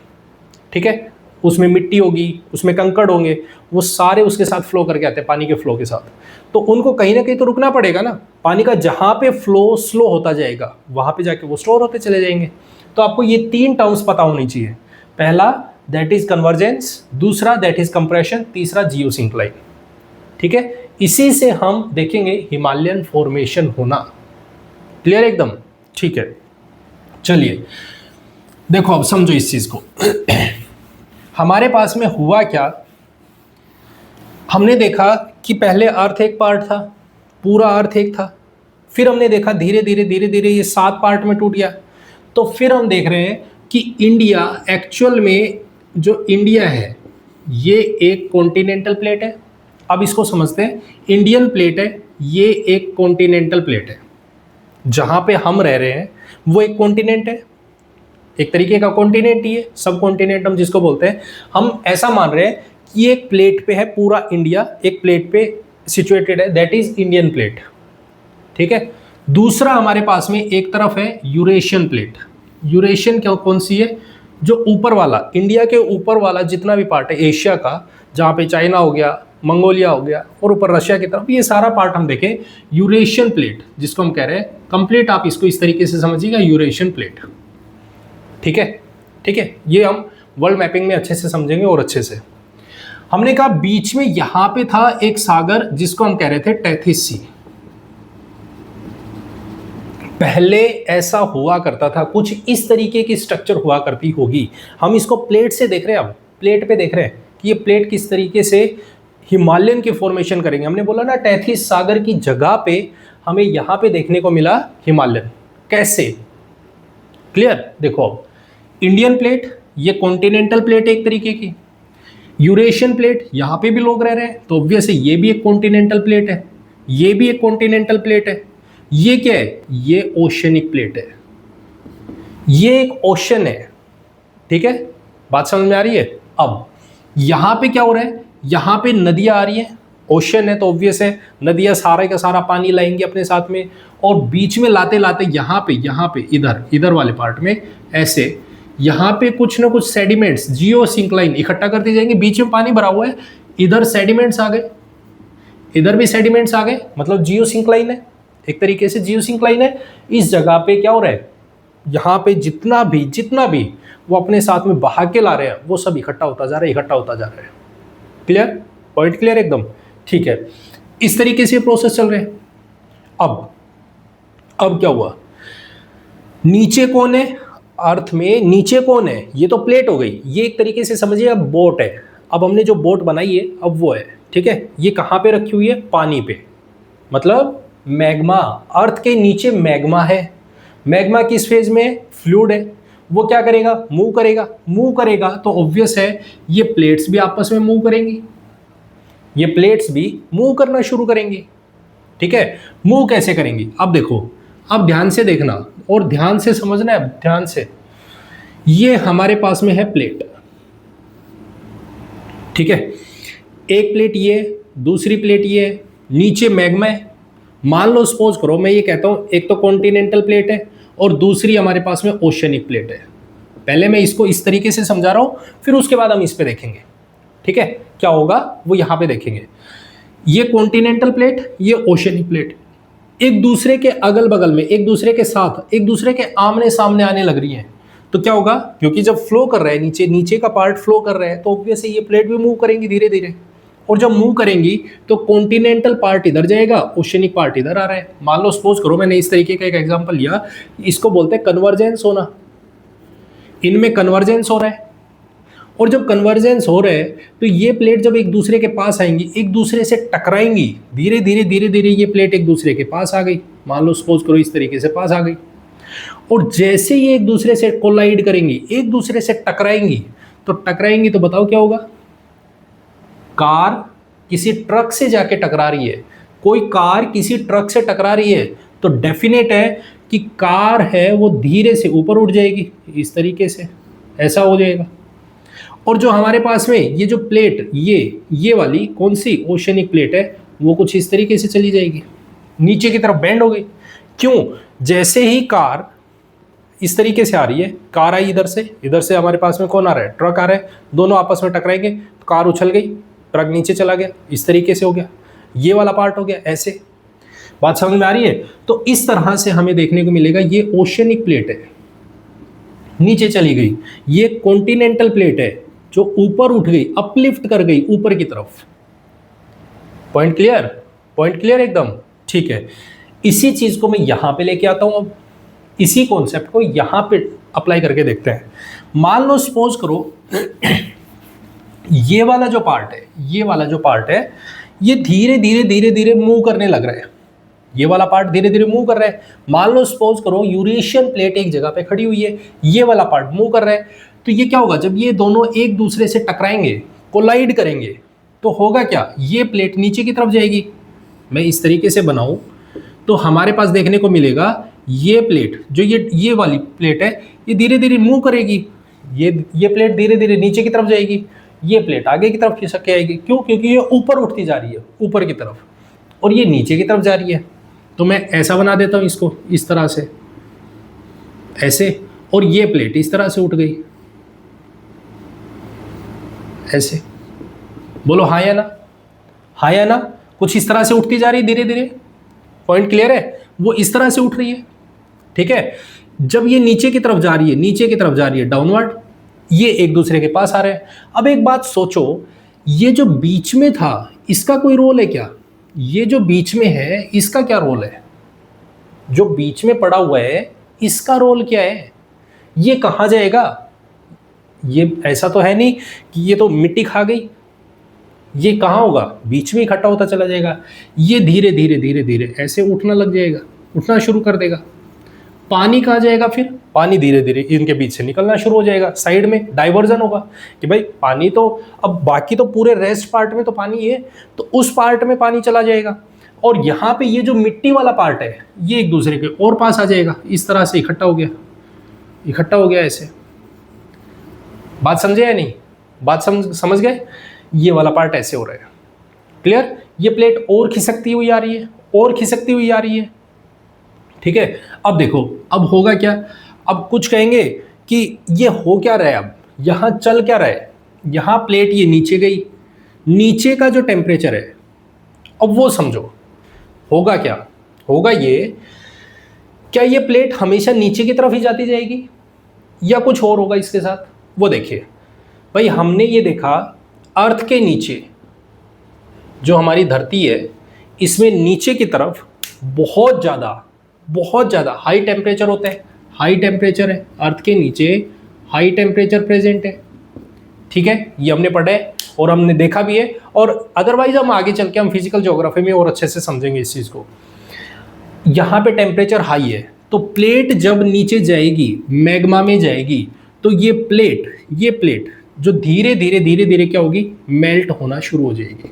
[SPEAKER 1] ठीक है, उसमें मिट्टी होगी, उसमें कंकड़ होंगे, वो सारे उसके साथ फ्लो करके आते हैं पानी के फ्लो के साथ। तो उनको कहीं ना कहीं तो रुकना पड़ेगा ना, पानी का जहां पे फ्लो स्लो होता जाएगा वहां पे जाके वो स्टोर होते चले जाएंगे। तो आपको ये तीन टर्म्स पता होनी चाहिए, पहला दैट इज कन्वर्जेंस, दूसरा दैट इज कंप्रेशन, तीसरा जियोसिंक्लाइन। ठीक है, इसी से हम देखेंगे हिमालयन फॉर्मेशन होना। क्लियर एकदम। ठीक है, चलिए देखो अब समझो इस चीज को। हमारे पास में हुआ क्या, हमने देखा कि पहले अर्थ एक पार्ट था, पूरा अर्थ एक था, फिर हमने देखा धीरे धीरे ये 7 पार्ट में टूट गया। तो फिर हम देख रहे हैं कि इंडिया, एक्चुअल में जो इंडिया है ये एक कॉन्टिनेंटल प्लेट है। अब इसको समझते हैं, इंडियन प्लेट है, ये एक कॉन्टिनेंटल प्लेट है। जहां पे हम रह रहे हैं वो एक कॉन्टिनेंट है, एक तरीके का कॉन्टिनेंट ही है, सब कॉन्टिनेंट हम जिसको बोलते हैं। हम ऐसा मान रहे हैं कि एक प्लेट पे है पूरा इंडिया, एक प्लेट पे सिचुएटेड है, दैट इज इंडियन प्लेट। ठीक है, दूसरा हमारे पास में एक तरफ है यूरेशियन प्लेट। यूरेशियन क्या, कौन सी है, जो ऊपर वाला, इंडिया के ऊपर वाला जितना भी पार्ट है एशिया का, जहाँ पे चाइना हो गया, मंगोलिया हो गया और ऊपर रशिया की तरफ, ये सारा पार्ट हम देखें यूरेशियन प्लेट, जिसको हम कह रहे हैं कंप्लीट, आप इसको इस तरीके से समझिएगा, यूरेशियन प्लेट। ठीक है, ठीक है, ये हम वर्ल्ड मैपिंग में अच्छे से समझेंगे और अच्छे से। हमने कहा बीच में यहां पे था एक सागर जिसको हम कह रहे थे टेथिस सी। पहले ऐसा हुआ करता था, कुछ इस तरीके की स्ट्रक्चर हुआ करती होगी। हम इसको प्लेट से देख रहे हैं, अब प्लेट पे देख रहे हैं कि ये प्लेट किस तरीके से हिमालयन की फॉर्मेशन करेंगे। हमने बोला ना टेथिस सागर की जगह पे हमें यहां पे देखने को मिला हिमालयन। कैसे, क्लियर। देखो अब इंडियन प्लेट, ये कॉन्टिनेंटल प्लेट एक तरीके की, यूरेशियन प्लेट, यहां पे भी लोग रह रहे हैं तो ऑब्वियस है ये भी एक कॉन्टिनेंटल प्लेट है, ये भी एक कॉन्टिनेंटल प्लेट है। ये क्या है, ये ओशनिक प्लेट है, ये एक ओशन है। ठीक है, बात समझ में आ रही है। अब यहां पे क्या हो रहा है, यहां पे नदियां आ रही है, ओशन है तो ऑब्वियस है नदियां सारा का सारा पानी लाएंगे अपने साथ में, और बीच में लाते लाते यहां पे इधर वाले पार्ट में ऐसे यहां पे कुछ ना कुछ सेडिमेंट्स जियोसिंक्लाइन इकट्ठा करते जाएंगे। बीच में पानी भरा हुआ है, इधर सेडिमेंट्स आ गए, इधर भी सेडिमेंट्स आ गए, मतलब जियोसिंक्लाइन है, एक तरीके से जियोसिंक्लाइन है। इस जगह पे क्या हो रहा है, यहाँ पे जितना भी वो अपने साथ में बहा के ला रहे हैं वो सब इकट्ठा होता जा रहा है, क्लियर, पॉइंट क्लियर एकदम। ठीक है, इस तरीके से प्रोसेस चल रहे हैं। अब क्या हुआ, नीचे कौन है, अर्थ में नीचे कौन है, ये तो प्लेट हो गई, ये एक तरीके से समझिए अब बोट है। अब हमने जो बोट बनाई है अब वो है, ठीक है, ये कहाँ पे रखी हुई है, पानी पे, मतलब मैग्मा, अर्थ के नीचे मैग्मा है। मैग्मा किस फेज में, फ्लूइड है, वो क्या करेगा, मूव करेगा तो ऑब्वियस है ये प्लेट्स भी आपस में मूव करेंगी, ये प्लेट्स भी मूव करना शुरू करेंगी। ठीक है, मूव कैसे करेंगी, अब देखो, अब ध्यान से देखना और ध्यान से समझना है, ध्यान से। ये हमारे पास में है प्लेट, ठीक है, एक प्लेट ये, दूसरी प्लेट ये, नीचे मैग्मा है। मान लो सपोज करो मैं ये कहता हूं एक तो कॉन्टिनेंटल प्लेट है और दूसरी हमारे पास में ओशियनिक प्लेट है। पहले मैं इसको इस तरीके से समझा रहा हूँ, फिर उसके बाद हम इस पे देखेंगे। ठीक है, क्या होगा वो यहाँ पे देखेंगे। ये कॉन्टिनेंटल प्लेट, ये ओशियनिक प्लेट एक दूसरे के अगल बगल में, एक दूसरे के साथ, एक दूसरे के आमने सामने आने लग रही हैं। तो क्या होगा, क्योंकि जब फ्लो कर रहा है नीचे, नीचे का पार्ट फ्लो कर रहा है, तो ऑब्वियसली ये प्लेट भी मूव करेंगी धीरे धीरे, और जब मूव करेंगी तो कॉन्टिनेंटल पार्ट इधर जाएगा, ओशियनिक पार्ट इधर आ रहा है। मान लो सपोज करो मैंने इस तरीके का एक एग्जांपल लिया, इसको बोलते हैं कन्वर्जेंस होना। इनमें कन्वर्जेंस हो रहा है, और जब कन्वर्जेंस हो रहा है तो ये प्लेट जब एक दूसरे के पास आएंगी, एक दूसरे से टकराएंगी, धीरे धीरे धीरे धीरे ये प्लेट एक दूसरे के पास आ गई। मान लो सपोज करो इस तरीके से पास आ गई, और जैसे ये एक दूसरे से कोलाइड करेंगी, एक दूसरे से टकराएंगी, तो टकराएंगी तो बताओ क्या होगा। कार किसी ट्रक से जाके टकरा रही है, कोई कार किसी ट्रक से टकरा रही है, तो डेफिनेट है कि कार है वो धीरे से ऊपर उठ जाएगी, इस तरीके से ऐसा हो जाएगा। और जो हमारे पास में ये जो प्लेट, ये वाली कौन सी ओशियनिक प्लेट है, वो कुछ इस तरीके से चली जाएगी, नीचे की तरफ बेंड हो गई। क्यों, जैसे ही कार इस तरीके से आ रही है, कार आई इधर से हमारे पास में कौन आ रहा है, ट्रक आ रहा है, दोनों आपस में टकराएंगे तो कार उछल गई, ट्रक नीचे चला गया, इस तरीके से हो गया, ये वाला पार्ट हो गया। ऐसे बात समझ में आ रही है। तो इस तरह से हमें देखने को मिलेगा, ये ओशियनिक प्लेट है नीचे चली गई, ये कॉन्टिनेंटल प्लेट है जो ऊपर उठ गई, अपलिफ्ट कर गई ऊपर की तरफ। पॉइंट क्लियर, पॉइंट क्लियर एकदम। ठीक है, इसी चीज को मैं यहां पे लेके आता हूं, अब इसी कॉन्सेप्ट को यहां पे अप्लाई करके देखते हैं। मान लो सपोज करो ये वाला जो पार्ट है, ये वाला जो पार्ट है, ये धीरे धीरे धीरे धीरे मूव करने लग रहा है, ये वाला पार्ट धीरे धीरे मूव कर रहा है। मान लो सपोज करो यूरेशियन प्लेट एक जगह पे खड़ी हुई है, ये वाला पार्ट मूव कर रहा है, तो ये क्या होगा, जब ये दोनों एक दूसरे से टकराएंगे, कोलाइड करेंगे, तो होगा क्या, ये प्लेट नीचे की तरफ जाएगी। मैं इस तरीके से बनाऊं तो हमारे पास देखने को मिलेगा, ये प्लेट जो ये वाली प्लेट है, ये धीरे धीरे मूव करेगी, ये प्लेट धीरे धीरे नीचे की तरफ जाएगी, ये प्लेट आगे की तरफ खिसक के आएगी। क्यों, क्योंकि ये ऊपर उठती जा रही है, ऊपर की तरफ, और ये नीचे की तरफ जा रही है। तो मैं ऐसा बना देता हूं इसको, इस तरह से ऐसे, और ये प्लेट इस तरह से उठ गई ऐसे। बोलो हाँ या ना, हाँ या ना। कुछ इस तरह से उठती जा रही है धीरे धीरे। पॉइंट क्लियर है, वो इस तरह से उठ रही है। ठीक है, जब ये नीचे की तरफ जा रही है, नीचे की तरफ जा रही है डाउनवर्ड, ये एक दूसरे के पास आ रहे हैं। अब एक बात सोचो, ये जो बीच में था इसका कोई रोल है क्या, ये जो बीच में है इसका क्या रोल है, जो बीच में पड़ा हुआ है इसका रोल क्या है, ये कहाँ जाएगा। ये ऐसा तो है नहीं कि ये तो मिट्टी खा गई, ये कहाँ होगा, बीच में इकट्ठा होता चला जाएगा। ये धीरे धीरे धीरे धीरे ऐसे उठना लग जाएगा, उठना शुरू कर देगा। पानी कहाँ जाएगा, फिर पानी धीरे धीरे इनके बीच से निकलना शुरू हो जाएगा, साइड में डाइवर्जन होगा कि भाई पानी तो, अब बाकी तो पूरे रेस्ट पार्ट में तो पानी है, तो उस पार्ट में पानी चला जाएगा, और यहाँ पे ये जो मिट्टी वाला पार्ट है ये एक दूसरे के और पास आ जाएगा, इस तरह से इकट्ठा हो गया, इकट्ठा हो गया ऐसे। बात समझे या नहीं, बात समझ गए। ये वाला पार्ट ऐसे हो रहा है, क्लियर। ये प्लेट और खिसकती हुई आ रही है, और खिसकती हुई आ रही है। ठीक है, अब देखो अब होगा क्या, अब कुछ कहेंगे कि ये हो क्या रहा है, अब यहाँ चल क्या रहा है, यहाँ प्लेट ये नीचे गई, नीचे का जो टेम्परेचर है अब वो समझो होगा क्या, होगा ये, क्या ये प्लेट हमेशा नीचे की तरफ ही जाती जाएगी या कुछ और होगा इसके साथ। वो देखिए भाई, हमने ये देखा अर्थ के नीचे जो हमारी धरती है, इसमें नीचे की तरफ बहुत ज़्यादा हाई टेम्परेचर होता है, हाई टेम्परेचर है अर्थ के नीचे, हाई टेम्परेचर प्रेजेंट है। ठीक है, ये हमने पढ़ा है और हमने देखा भी है, और अदरवाइज हम आगे चल के हम फिजिकल ज्योग्राफी में और अच्छे से समझेंगे इस चीज़ को। यहाँ पे टेम्परेचर हाई है, तो प्लेट जब नीचे जाएगी, मैग्मा में जाएगी, तो ये प्लेट जो धीरे धीरे क्या होगी, मेल्ट होना शुरू हो जाएगी।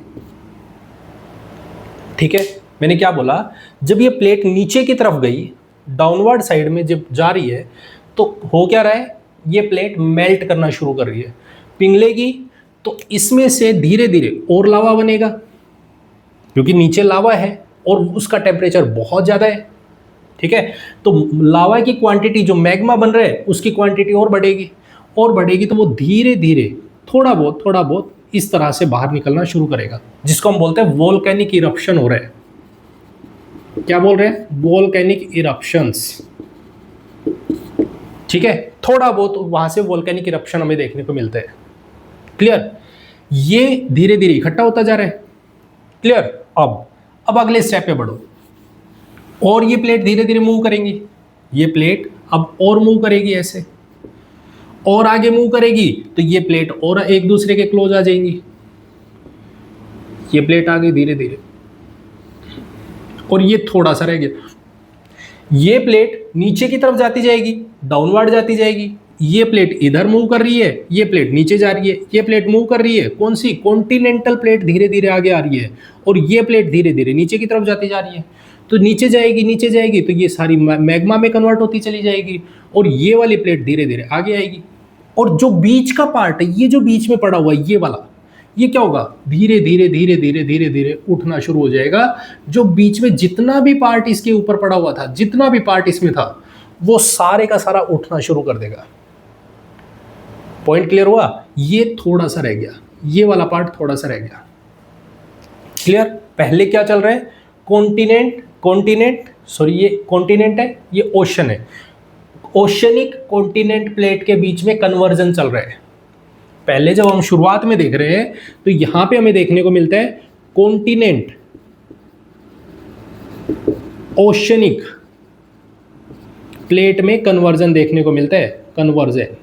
[SPEAKER 1] ठीक है, मैंने क्या बोला, जब ये प्लेट नीचे की तरफ गई, डाउनवर्ड साइड में जब जा रही है, तो हो क्या रहा है, ये प्लेट मेल्ट करना शुरू कर रही है, पिघलेगी, तो इसमें से धीरे धीरे और लावा बनेगा, क्योंकि नीचे लावा है और उसका टेम्परेचर बहुत ज़्यादा है। ठीक है। तो लावा की क्वांटिटी, जो मैग्मा बन रहा है उसकी क्वांटिटी और बढ़ेगी, और बढ़ेगी, तो वो धीरे धीरे थोड़ा बहुत इस तरह से बाहर निकलना शुरू करेगा, जिसको हम बोलते हैं वोल्केनिक इरप्शन हो रहा है। क्या बोल रहे हैं? Volcanic eruptions. ठीक है, थोड़ा बहुत वहां से वोल्केनिक इरप्शन हमें देखने को मिलते हैं। क्लियर? ये धीरे धीरे इकट्ठा होता जा रहा है। क्लियर? अब अगले स्टेप पे बढ़ो, और ये प्लेट धीरे धीरे मूव करेंगी, ये प्लेट अब और मूव करेगी, ऐसे और आगे मूव करेगी, तो ये प्लेट और एक दूसरे के क्लोज आ जाएंगी, ये प्लेट आ गई धीरे धीरे, और ये थोड़ा सा रह गया, ये प्लेट नीचे की तरफ जाती जाएगी, डाउनवर्ड जाती जाएगी, ये प्लेट इधर मूव कर रही है, ये प्लेट नीचे जा रही है, ये प्लेट मूव कर रही है, कौन सी? कॉन्टिनेंटल प्लेट धीरे धीरे आगे आ रही है, और ये प्लेट धीरे धीरे नीचे की तरफ जाती जा रही है। तो नीचे जाएगी तो ये सारी मैग्मा में कन्वर्ट होती चली जाएगी, और ये वाली प्लेट धीरे धीरे आगे आएगी, और जो बीच का पार्ट है, ये जो बीच में पड़ा हुआ है ये वाला, ये क्या होगा? धीरे धीरे उठना शुरू हो जाएगा। जो बीच में जितना भी पार्ट इसके ऊपर पड़ा हुआ था, जितना भी पार्ट इसमें था, वो सारे का सारा उठना शुरू कर देगा। पॉइंट क्लियर हुआ? ये थोड़ा सा रह गया, ये वाला पार्ट थोड़ा सा रह गया। क्लियर? पहले क्या चल रहा है? कॉन्टिनेंट सॉरी, ये कॉन्टिनेंट है, ये ओशन है। ओशनिक कॉन्टिनेंट प्लेट के बीच में कन्वर्जन चल रहा है। पहले जब हम शुरुआत में देख रहे हैं तो यहां पे हमें देखने को मिलता है कॉन्टिनेंट ओशनिक प्लेट में कन्वर्जन देखने को मिलता है, कन्वर्जन।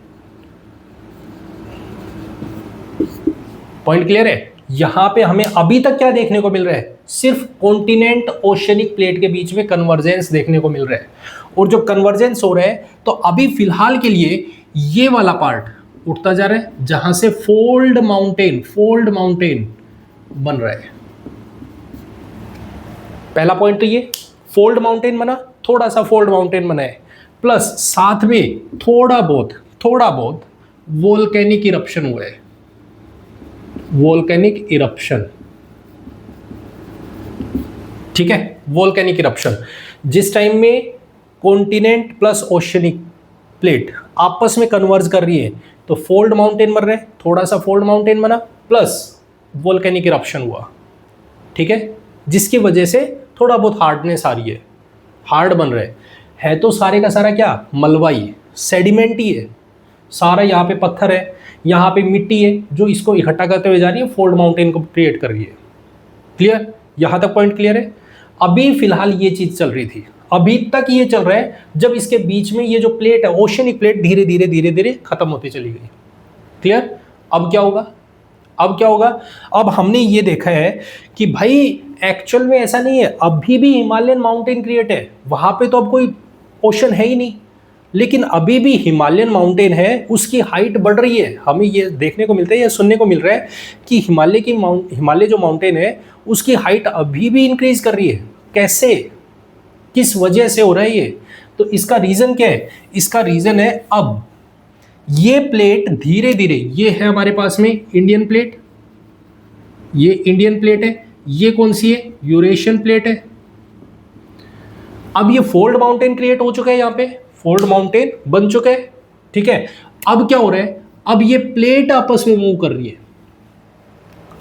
[SPEAKER 1] पॉइंट क्लियर है? यहां पे हमें अभी तक क्या देखने को मिल रहा है? सिर्फ कॉन्टिनेंट ओशनिक प्लेट के बीच में कन्वर्जेंस देखने को मिल रहा है, और जो कन्वर्जेंस हो रहा है, तो अभी फिलहाल के लिए ये वाला पार्ट उठता जा रहा है, जहां से फोल्ड माउंटेन बन रहा है। पहला पॉइंट तो ये फोल्ड माउंटेन बना, थोड़ा सा फोल्ड माउंटेन बना है, प्लस साथ में थोड़ा बहुत वोल्केनिक इरप्शन हुआ है, वोल्केनिक इरप्शन। ठीक है, वोल्केनिक इरप्शन। जिस टाइम में कॉन्टिनेंट प्लस ओशनिक प्लेट आपस में कन्वर्ज कर रही है, तो फोल्ड माउंटेन बन रहे हैं, थोड़ा सा फोल्ड माउंटेन बना, प्लस वोल्केनिक इरप्शन हुआ। ठीक है, जिसकी वजह से थोड़ा बहुत हार्डनेस आ रही है, हार्ड बन रहे है तो सारे का सारा क्या? मलबाई, सेडिमेंट ही है सारा। यहाँ पे पत्थर है, यहाँ पे मिट्टी है, जो इसको इकट्ठा करते हुए जा रही है, फोल्ड माउंटेन को क्रिएट कर रही है। क्लियर? यहाँ तक पॉइंट क्लियर है? अभी फिलहाल ये चीज चल रही थी, अभी तक ये चल रहा है, जब इसके बीच में ये जो प्लेट है, ओशनिक प्लेट, धीरे धीरे खत्म होती चली गई। क्लियर? अब क्या होगा? अब हमने ये देखा है कि भाई एक्चुअल में ऐसा नहीं है, अभी भी हिमालयन माउंटेन क्रिएट है, वहां पे तो अब कोई ओशन है ही नहीं, लेकिन अभी भी हिमालयन माउंटेन है, उसकी हाइट बढ़ रही है। हमें ये देखने को मिलता है, ये सुनने को मिल रहा है कि हिमालय जो माउंटेन है, उसकी हाइट अभी भी इंक्रीज कर रही है। कैसे, किस वजह से हो रहा है ये? तो इसका रीजन क्या है? इसका रीजन है, अब ये प्लेट धीरे धीरे, ये है हमारे पास में इंडियन प्लेट, ये इंडियन प्लेट है, ये कौन सी है? यूरेशियन प्लेट है। अब ये फोल्ड माउंटेन क्रिएट हो चुका है, यहां पे फोल्ड माउंटेन बन चुका है। ठीक है, अब क्या हो रहा है? अब ये प्लेट आपस में मूव कर रही है।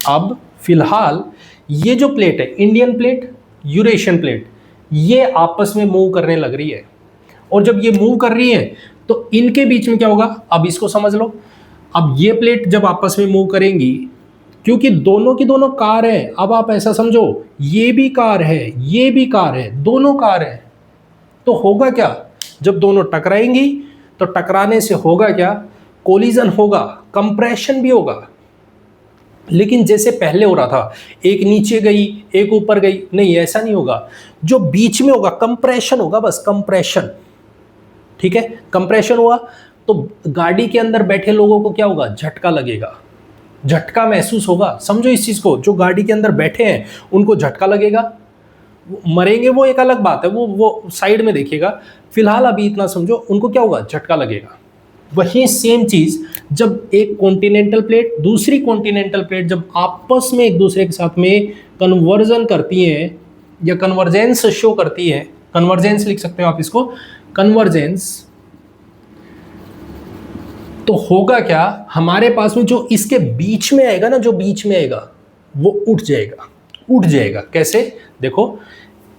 [SPEAKER 1] अब फिलहाल ये जो प्लेट है, इंडियन प्लेट, यूरेशियन प्लेट, ये आपस में मूव करने लग रही है, और जब ये मूव कर रही है तो इनके बीच में क्या होगा? अब इसको समझ लो। अब ये प्लेट जब आपस में मूव करेंगी, क्योंकि दोनों की दोनों कार है, अब आप ऐसा समझो, ये भी कार है, ये भी कार है, दोनों कार है, तो होगा क्या? जब दोनों टकराएंगी तो टकराने से होगा क्या? कोलिजन होगा, कंप्रेशन भी होगा। लेकिन जैसे पहले हो रहा था, एक नीचे गई एक ऊपर गई, नहीं, ऐसा नहीं होगा। जो बीच में होगा कंप्रेशन होगा, बस कंप्रेशन। ठीक है, कंप्रेशन हुआ तो गाड़ी के अंदर बैठे लोगों को क्या होगा? झटका लगेगा, झटका महसूस होगा। समझो इस चीज को, जो गाड़ी के अंदर बैठे हैं उनको झटका लगेगा, मरेंगे वो एक अलग बात है, वो साइड में देखिएगा। फिलहाल अभी इतना समझो, उनको क्या होगा? झटका लगेगा। वही सेम चीज जब एक कॉन्टिनेंटल प्लेट दूसरी कॉन्टिनेंटल प्लेट जब आपस में एक दूसरे के साथ में कन्वर्जन करती हैं या कन्वर्जेंस शो करती है, कन्वर्जेंस लिख सकते हो आप इसको, कन्वर्जेंस। तो होगा क्या, हमारे पास में जो इसके बीच में आएगा ना, जो बीच में आएगा वो उठ जाएगा, उठ जाएगा। कैसे, देखो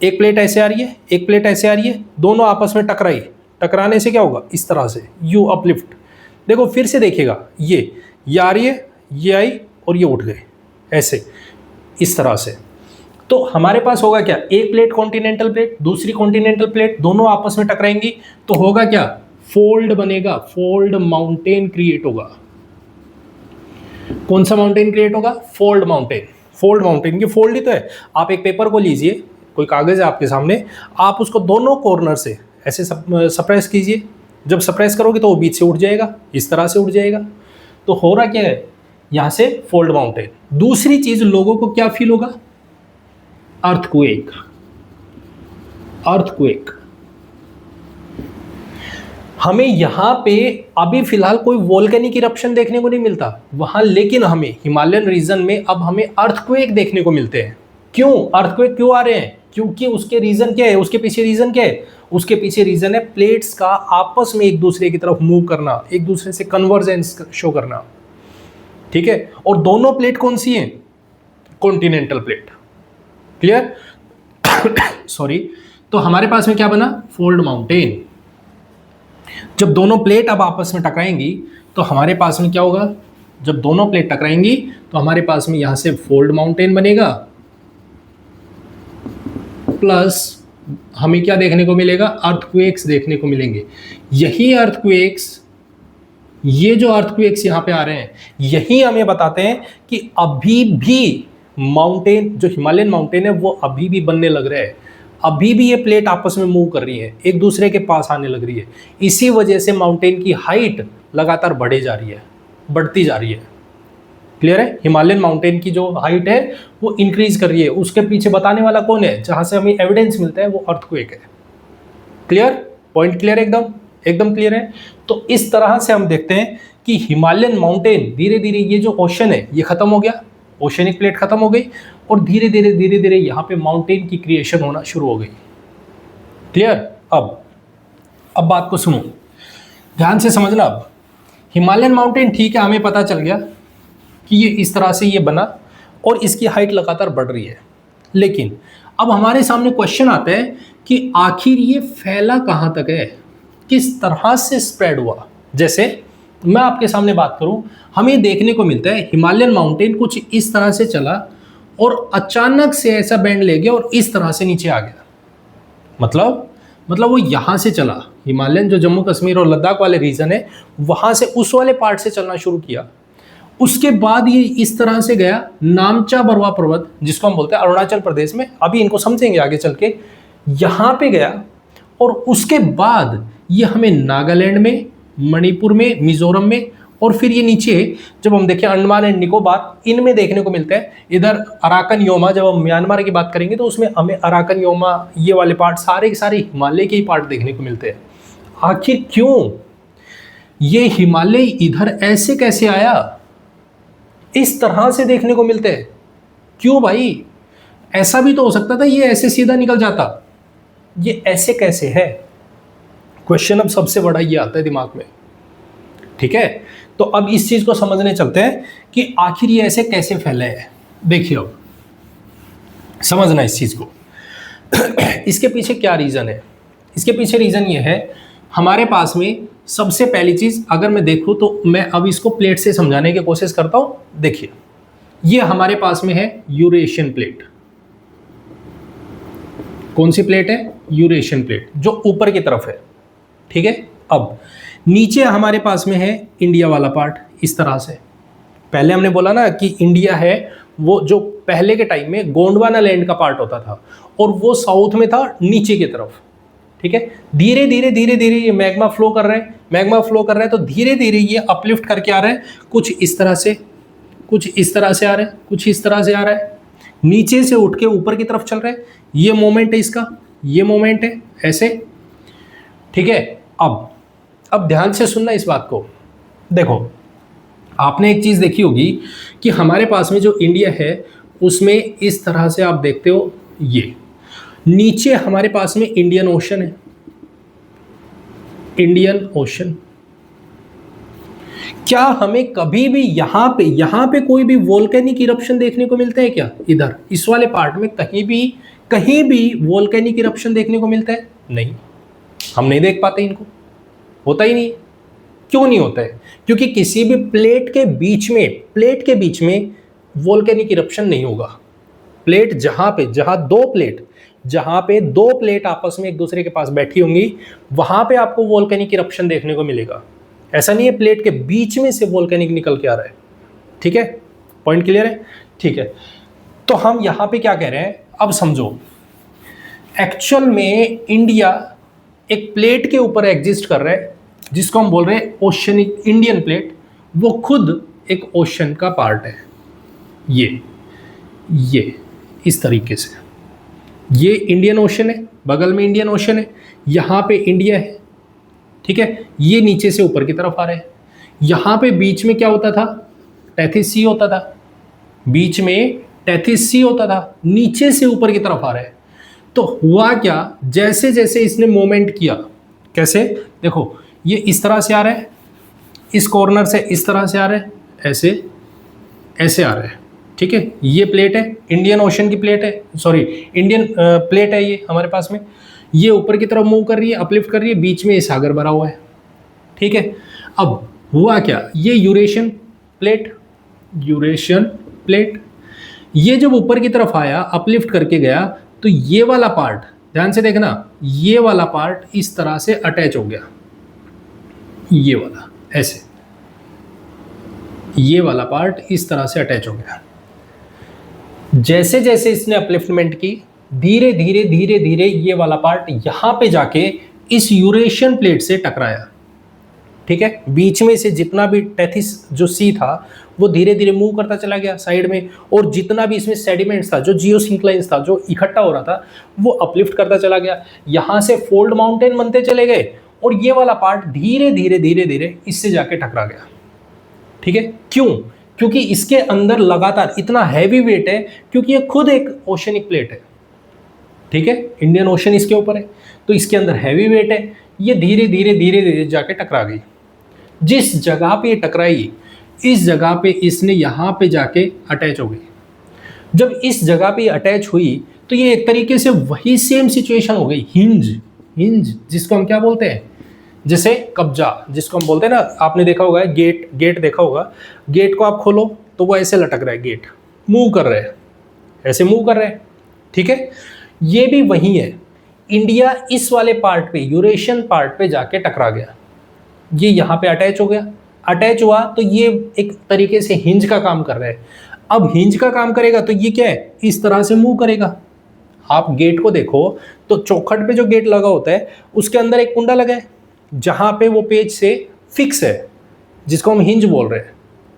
[SPEAKER 1] एक प्लेट ऐसे आ रही है, एक प्लेट ऐसे आ रही है, दोनों आपस में टकराई, टकराने से क्या होगा, इस तरह से यू अपलिफ्ट। देखो फिर से देखिएगा, ये आ रही है, ये आई और ये उठ गए ऐसे, इस तरह से। तो हमारे पास होगा क्या, एक प्लेट कॉन्टिनेंटल प्लेट, दूसरी कॉन्टिनेंटल प्लेट, दोनों आपस में टकराएंगी तो होगा क्या, फोल्ड बनेगा, फोल्ड माउंटेन क्रिएट होगा। कौन सा माउंटेन क्रिएट होगा, फोल्ड माउंटेन। फोल्ड माउंटेन, ये फोल्ड ही तो है। आप एक पेपर को लीजिए, कोई कागज है आपके सामने, आप उसको दोनों कॉर्नर से ऐसे सप्रेस कीजिए। जब सप्रेस करोगे तो वो बीच से उठ जाएगा, इस तरह से उठ जाएगा। तो हो रहा क्या है, यहां से फोल्ड माउंटेन। दूसरी चीज, लोगों को क्या फील होगा, अर्थक्वेक। अर्थक्वेक हमें यहां पे अभी फिलहाल कोई वोल्केनिक इरप्शन देखने को नहीं मिलता वहां, लेकिन हमें हिमालयन रीजन में अब हमें अर्थक्वेक देखने को मिलते हैं। क्यों अर्थक्वेक क्यों आ रहे हैं, क्योंकि उसके रीजन क्या है, उसके पीछे रीजन क्या है, उसके पीछे रीजन है प्लेट्स का आपस में एक दूसरे की तरफ मूव करना, एक दूसरे से कन्वर्जेंस शो करना। ठीक है, और दोनों प्लेट कौन सी है, कॉन्टिनेंटल प्लेट। Clear, sorry. तो हमारे पास में क्या बना, फोल्ड माउंटेन। जब दोनों प्लेट अब आपस में टकराएंगी तो हमारे पास में क्या होगा, जब दोनों प्लेट टकराएंगी तो हमारे पास में यहां से फोल्ड माउंटेन बनेगा, प्लस हमें क्या देखने को मिलेगा, अर्थक्वेक्स देखने को मिलेंगे। यही अर्थक्वेक्स, ये जो अर्थक्वेक्स यहां पे आ रहे हैं, यही हमें बताते हैं कि अभी भी माउंटेन, जो हिमालयन माउंटेन है वो अभी भी बनने लग रहा है, अभी भी ये प्लेट आपस में मूव कर रही है, एक दूसरे के पास आने लग रही है। इसी वजह से माउंटेन की हाइट लगातार बढ़े जा रही है, बढ़ती जा रही है। क्लियर है, हिमालयन माउंटेन की जो हाइट है वो इंक्रीज कर रही है। उसके पीछे बताने वाला कौन है, जहां से हमें एविडेंस मिलता है, वो अर्थक्वेक है। क्लियर, पॉइंट क्लियर, एकदम एकदम क्लियर है। तो इस तरह से हम देखते हैं कि हिमालयन माउंटेन धीरे धीरे, ये जो ओशन है ये खत्म हो गया, ओशनिक प्लेट खत्म हो गई, और धीरे धीरे यहाँ पे माउंटेन की क्रिएशन होना शुरू हो गई। क्लियर, अब बात को सुनो, ध्यान से समझना। अब हिमालयन माउंटेन, ठीक है, हमें पता चल गया कि ये इस तरह से ये बना और इसकी हाइट लगातार बढ़ रही है। लेकिन अब हमारे सामने क्वेश्चन आता है कि आखिर ये फैला कहाँ तक है, किस तरह से स्प्रेड हुआ। जैसे मैं आपके सामने बात करूं, हमें देखने को मिलता है हिमालयन माउंटेन कुछ इस तरह से चला और अचानक से ऐसा बैंड ले गया और इस तरह से नीचे आ गया। मतलब वो यहाँ से चला, हिमालयन जो जम्मू कश्मीर और लद्दाख वाले रीजन है वहाँ से उस वाले पार्ट से चलना शुरू किया। उसके बाद ये इस तरह से गया नामचा बरवा पर्वत, जिसको हम बोलते हैं अरुणाचल प्रदेश में, अभी इनको समझेंगे आगे चल के, यहाँ पे गया। और उसके बाद ये हमें नागालैंड में, मणिपुर में, मिजोरम में, और फिर ये नीचे जब हम देखें अंडमान एंड निकोबार, इनमें देखने को मिलता है। इधर अराकन योमा, जब हम म्यांमार की बात करेंगे तो उसमें हमें अराकन योमा, ये वाले पार्ट सारे के सारे हिमालय के ही पार्ट देखने को मिलते हैं। आखिर क्यों ये हिमालय इधर ऐसे कैसे आया, इस तरह से देखने को मिलते हैं, क्यों भाई? ऐसा भी तो हो सकता था ये ऐसे सीधा निकल जाता, ये ऐसे कैसे है? क्वेश्चन अब सबसे बड़ा ये आता है दिमाग में। ठीक है, तो अब इस चीज को समझने चलते हैं कि आखिर ये ऐसे कैसे फैले हैं। देखिए अब समझना इस चीज को। इसके पीछे क्या रीजन है? इसके पीछे रीजन ये है, हमारे पास में सबसे पहली चीज अगर मैं देखूं तो मैं अब इसको प्लेट से समझाने की कोशिश करता हूं। देखिए ये हमारे पास में है यूरेशियन प्लेट। कौन सी प्लेट है? यूरेशियन प्लेट, जो ऊपर की तरफ है। ठीक है, अब नीचे हमारे पास में है इंडिया वाला पार्ट, इस तरह से। पहले हमने बोला ना कि इंडिया है वो जो पहले के टाइम में गोंडवाना लैंड का पार्ट होता था और वो साउथ में था नीचे की तरफ। ठीक है, धीरे धीरे ये मैग्मा फ्लो कर रहा है, मैग्मा फ्लो कर रहा है तो धीरे धीरे ये अपलिफ्ट करके आ रहा है, कुछ इस तरह से, कुछ इस तरह से आ रहा है, कुछ इस तरह से आ रहा है, नीचे से उठ के ऊपर की तरफ चल रहा है। ये मोमेंट है इसका, ये मोमेंट है ऐसे। ठीक है, अब ध्यान से सुनना इस बात को। देखो आपने एक चीज देखी होगी कि हमारे पास में जो इंडिया है उसमें इस तरह से आप देखते हो, नीचे हमारे पास में इंडियन ओशन है, इंडियन ओशन। क्या हमें कभी भी यहां पे कोई भी वोल्केनिक इरप्शन देखने को मिलता है क्या? इधर इस वाले पार्ट में कहीं भी वोल्केनिक इरप्शन देखने को मिलता है? नहीं, हम नहीं देख पाते इनको, होता ही नहीं। क्यों नहीं होता है? क्योंकि किसी भी प्लेट के बीच में वोल्केनिक इरप्शन नहीं होगा। प्लेट जहां पे दो प्लेट आपस में एक दूसरे के पास बैठी होंगी, वहां पे आपको वोल्केनिक इरप्शन देखने को मिलेगा। ऐसा नहीं है प्लेट के बीच में से वोल्केनिक निकल के आ रहा है। ठीक है, पॉइंट क्लियर है? ठीक है, तो हम यहां पे क्या कह रहे हैं, अब समझो। एक्चुअल में इंडिया एक प्लेट के ऊपर एग्जिस्ट कर रहा है, जिसको हम बोल रहे हैं ओशनिक इंडियन प्लेट। वो खुद एक ओशन का पार्ट है। ये इस तरीके से, ये इंडियन ओशन है, बगल में इंडियन ओशन है, यहां पे इंडिया है। ठीक है, ये नीचे से ऊपर की तरफ आ रहे हैं। यहां पे बीच में क्या होता था? टेथिस सी होता था, बीच में टेथिस सी होता था, नीचे से ऊपर की तरफ आ रहे हैं। तो हुआ क्या, जैसे जैसे इसने मूवमेंट किया, कैसे देखो, ये इस तरह से आ रहा है, इस कॉर्नर से इस तरह से आ रहा है, ऐसे ऐसे आ रहा है। ठीक है, ये प्लेट है, इंडियन ओशन की प्लेट है, सॉरी इंडियन प्लेट है ये हमारे पास में। ये ऊपर की तरफ मूव कर रही है, अपलिफ्ट कर रही है, बीच में ये सागर भरा हुआ है। ठीक है, अब हुआ क्या, ये यूरेशियन प्लेट ये जब ऊपर की तरफ आया, अपलिफ्ट करके गया, तो ये वाला पार्ट ध्यान से देखना, ये वाला पार्ट इस तरह से अटैच हो गया, ये वाला ऐसे, ये वाला पार्ट इस तरह से अटैच हो गया। जैसे जैसे इसने अपलिफ्टमेंट की, धीरे धीरे ये वाला पार्ट यहां पे जाके इस यूरेशियन प्लेट से टकराया। ठीक है, बीच में से जितना भी टेथिस जो सी था वो धीरे धीरे मूव करता चला गया साइड में, और जितना भी इसमें सेडिमेंट्स था, जो जियोसिंक्लाइंस था, जो इकट्ठा हो रहा था, वो अपलिफ्ट करता चला गया। यहां से फोल्ड माउंटेन बनते चले गए, और ये वाला पार्ट धीरे धीरे इससे जाके टकरा गया। ठीक है, क्यों? क्योंकि इसके अंदर लगातार इतना हैवी वेट है, क्योंकि ये खुद एक ओशनिक प्लेट है। ठीक है, इंडियन ओशन इसके ऊपर है, तो इसके अंदर हैवी वेट है, ये धीरे धीरे जाके टकरा गई। जिस जगह पे ये टकराई, इस जगह पे इसने यहां पे जाके अटैच हो गई। जब इस जगह पे अटैच हुई, तो ये एक तरीके से वही सेम सिचुएशन हो गई, हिंज जिसको हम क्या बोलते हैं, जैसे कब्जा जिसको हम बोलते हैं ना, आपने देखा होगा गेट देखा होगा, गेट को आप खोलो तो वो ऐसे लटक रहा है, गेट मूव कर रहे हैं, ऐसे मूव कर रहे हैं। ठीक है, ये भी वही है। इंडिया इस वाले पार्ट पे, यूरेशियन पार्ट पे जाके टकरा गया, ये यहाँ पे अटैच हो गया, अटैच हुआ तो ये एक तरीके से हिंज का काम कर रहा है। अब हिंज का काम करेगा तो ये क्या है, इस तरह से मूव करेगा। आप गेट को देखो तो चौखट पे जो गेट लगा होता है, उसके अंदर एक कुंडा लगा है, जहां पे वो पेज से फिक्स है, जिसको हम हिंज बोल रहे हैं।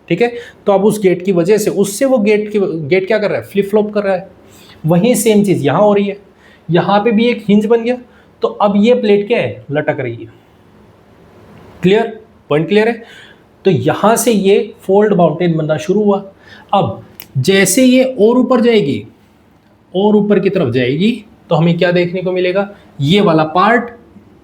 [SPEAKER 1] ठीक है, तो अब उस गेट की वजह से, उससे वो गेट क्या कर रहा है, फ्लिप फ्लॉप कर रहा है। वही सेम चीज यहां हो रही है, यहां पे भी एक हिंज बन गया, तो अब ये प्लेट क्या है, लटक रही है। क्लियर, पॉइंट क्लियर है? तो यहां से ये फोल्ड माउंटेन बनना शुरू हुआ। अब जैसे ये और ऊपर जाएगी, और ऊपर की तरफ जाएगी, तो हमें क्या देखने को मिलेगा, ये वाला पार्ट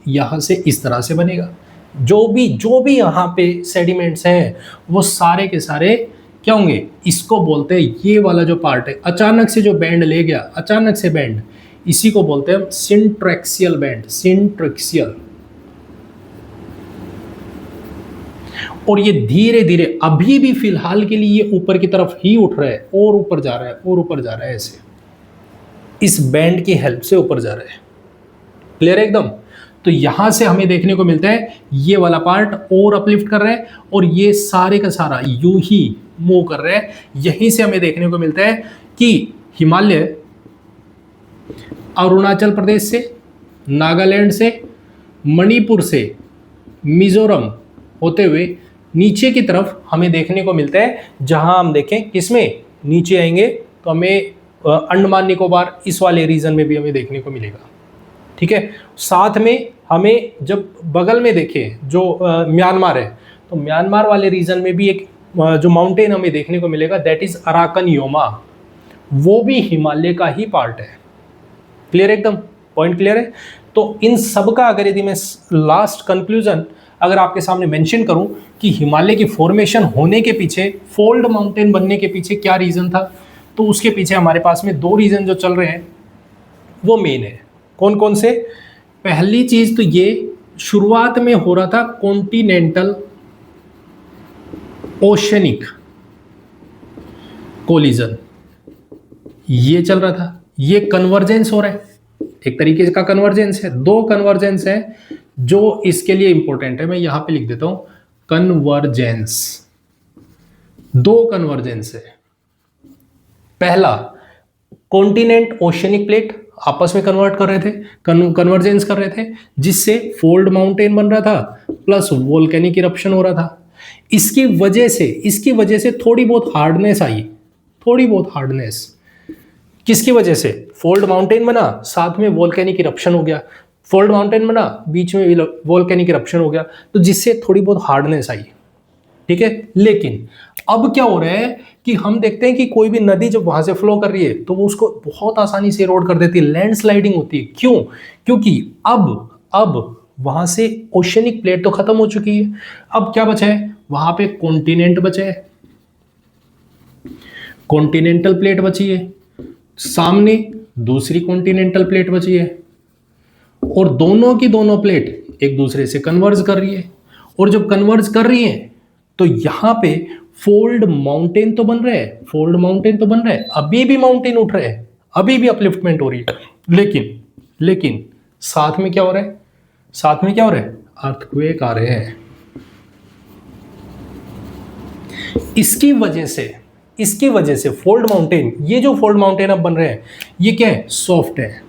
[SPEAKER 1] यहां से इस तरह से बनेगा। जो भी यहाँ पे सेडिमेंट्स हैं, वो सारे के सारे क्या होंगे, इसको बोलते हैं, ये वाला जो पार्ट है अचानक से जो बैंड ले गया, अचानक से बैंड, इसी को बोलते हैं सिंट्रेक्सियल बैंड, सिंट्रेक्सियल। और ये धीरे धीरे अभी भी फिलहाल के लिए ये ऊपर की तरफ ही उठ रहा है, और ऊपर जा रहा है, और ऊपर जा रहा है, ऐसे इस बैंड की हेल्प से ऊपर जा रहा है। क्लियर है एकदम? तो यहां से हमें देखने को मिलता है ये वाला पार्ट और अपलिफ्ट कर रहा है, और ये सारे का सारा यूं ही मूव कर रहा है। यहीं से हमें देखने को मिलता है कि हिमालय अरुणाचल प्रदेश से, नागालैंड से, मणिपुर से, मिजोरम होते हुए नीचे की तरफ हमें देखने को मिलता है। जहां हम देखें किसमें नीचे आएंगे तो हमें अंडमान निकोबार इस वाले रीजन में भी हमें देखने को मिलेगा। ठीक है, साथ में हमें जब बगल में देखें जो म्यांमार है, तो म्यांमार वाले रीजन में भी एक जो माउंटेन हमें देखने को मिलेगा, दैट इज अराकन योमा। वो भी हिमालय का ही पार्ट है। क्लियर, एकदम पॉइंट क्लियर है। तो इन सब का अगर यदि मैं लास्ट कंक्लूजन अगर आपके सामने मेंशन करूं कि हिमालय की फॉर्मेशन होने के पीछे, फोल्ड माउंटेन बनने के पीछे क्या रीजन था, तो उसके पीछे हमारे पास में दो रीजन जो चल रहे हैं वो मेन है। कौन कौन से? पहली चीज तो ये शुरुआत में हो रहा था कॉन्टिनेंटल ओशनिक कोलिजन, ये चल रहा था, ये कन्वर्जेंस हो रहा है, एक तरीके का कन्वर्जेंस है। दो कन्वर्जेंस है जो इसके लिए इंपॉर्टेंट है, मैं यहां पे लिख देता हूं कन्वर्जेंस। दो कन्वर्जेंस है। पहला, कॉन्टिनेंट ओशनिक प्लेट आपस में कन्वर्ट कर रहे थे, कन्वर्जेंस कर रहे थे, जिससे फोल्ड माउंटेन बन रहा था प्लस वोल्केनिक इरप्शन हो रहा था। इसकी वजह से थोड़ी बहुत हार्डनेस आई, थोड़ी बहुत हार्डनेस। किसकी वजह से? फोल्ड माउंटेन बना, साथ में वोल्केनिक इरप्शन हो गया, फोल्ड माउंटेन बना, बीच में वोल्केनिक इरप्शन हो गया, तो जिससे थोड़ी बहुत हार्डनेस आई। ठीक है, लेकिन अब क्या हो रहा है कि हम देखते हैं कि कोई भी नदी जब वहां से फ्लो कर रही है तो वो उसको बहुत आसानी से इरोड कर देती है, लैंडस्लाइडिंग होती है। क्यों? क्योंकि अब वहां से ओशनिक प्लेट तो खत्म हो चुकी है, अब क्या बचा है? वहां पे कॉन्टिनेंट बचा है, कॉन्टिनेंटल प्लेट बची है, सामने दूसरी कॉन्टिनेंटल प्लेट बची है, और दोनों की दोनों प्लेट एक दूसरे से कन्वर्ज कर रही है। और जब कन्वर्ज कर रही है तो यहां पे फोल्ड माउंटेन तो बन रहे हैं, फोल्ड माउंटेन तो बन रहे हैं, अभी भी माउंटेन उठ रहे हैं, अभी भी अपलिफ्टमेंट हो रही है, लेकिन साथ में क्या हो रहा है? साथ में क्या हो रहा है? अर्थक्वेक आ रहे हैं। इसकी वजह से फोल्ड माउंटेन, ये जो फोल्ड माउंटेन अब बन रहे हैं, ये क्या है? सॉफ्ट है।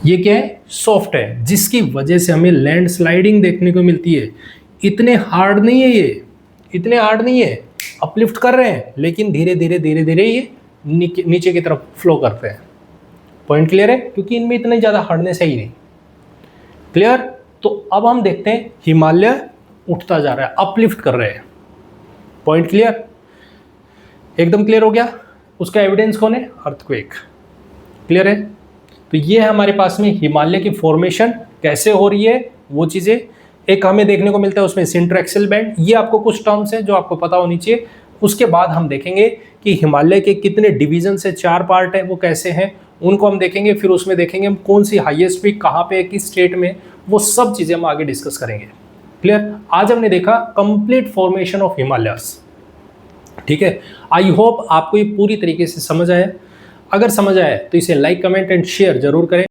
[SPEAKER 1] ये क्या है? सॉफ्ट है, जिसकी वजह से हमें लैंडस्लाइडिंग देखने को मिलती है। इतने हार्ड नहीं है ये, इतने हार्ड नहीं है, अपलिफ्ट कर रहे हैं, लेकिन धीरे धीरे ये नीचे की तरफ फ्लो करते हैं। पॉइंट क्लियर है? क्योंकि इनमें इतनी ज्यादा हार्डनेस है ही नहीं। क्लियर? तो अब हम देखते हैं हिमालय उठता जा रहा है, अपलिफ्ट कर रहे हैं। Point clear? एकदम क्लियर हो गया। उसका एविडेंस कौन है? अर्थक्वेक। क्लियर है? तो ये है हमारे पास में हिमालय की फॉर्मेशन कैसे हो रही है, वो चीजें एक हमें देखने को मिलता है उसमें सिंट्रैक्सल बैंड। ये आपको कुछ टर्म्स हैं जो आपको पता होनी चाहिए। उसके बाद हम देखेंगे कि हिमालय के कितने डिवीजन से 4 पार्ट है, वो कैसे हैं, उनको हम देखेंगे। फिर उसमें देखेंगे हम कौन सी हाईएस्ट पीक कहाँ पे है, किस स्टेट में, वो सब चीजें हम आगे डिस्कस करेंगे। क्लियर? आज हमने देखा कंप्लीट फॉर्मेशन ऑफ हिमालयस। ठीक है, आई होप आपको ये पूरी तरीके से समझ आया। अगर समझ आया तो इसे लाइक, कमेंट एंड शेयर जरूर करें।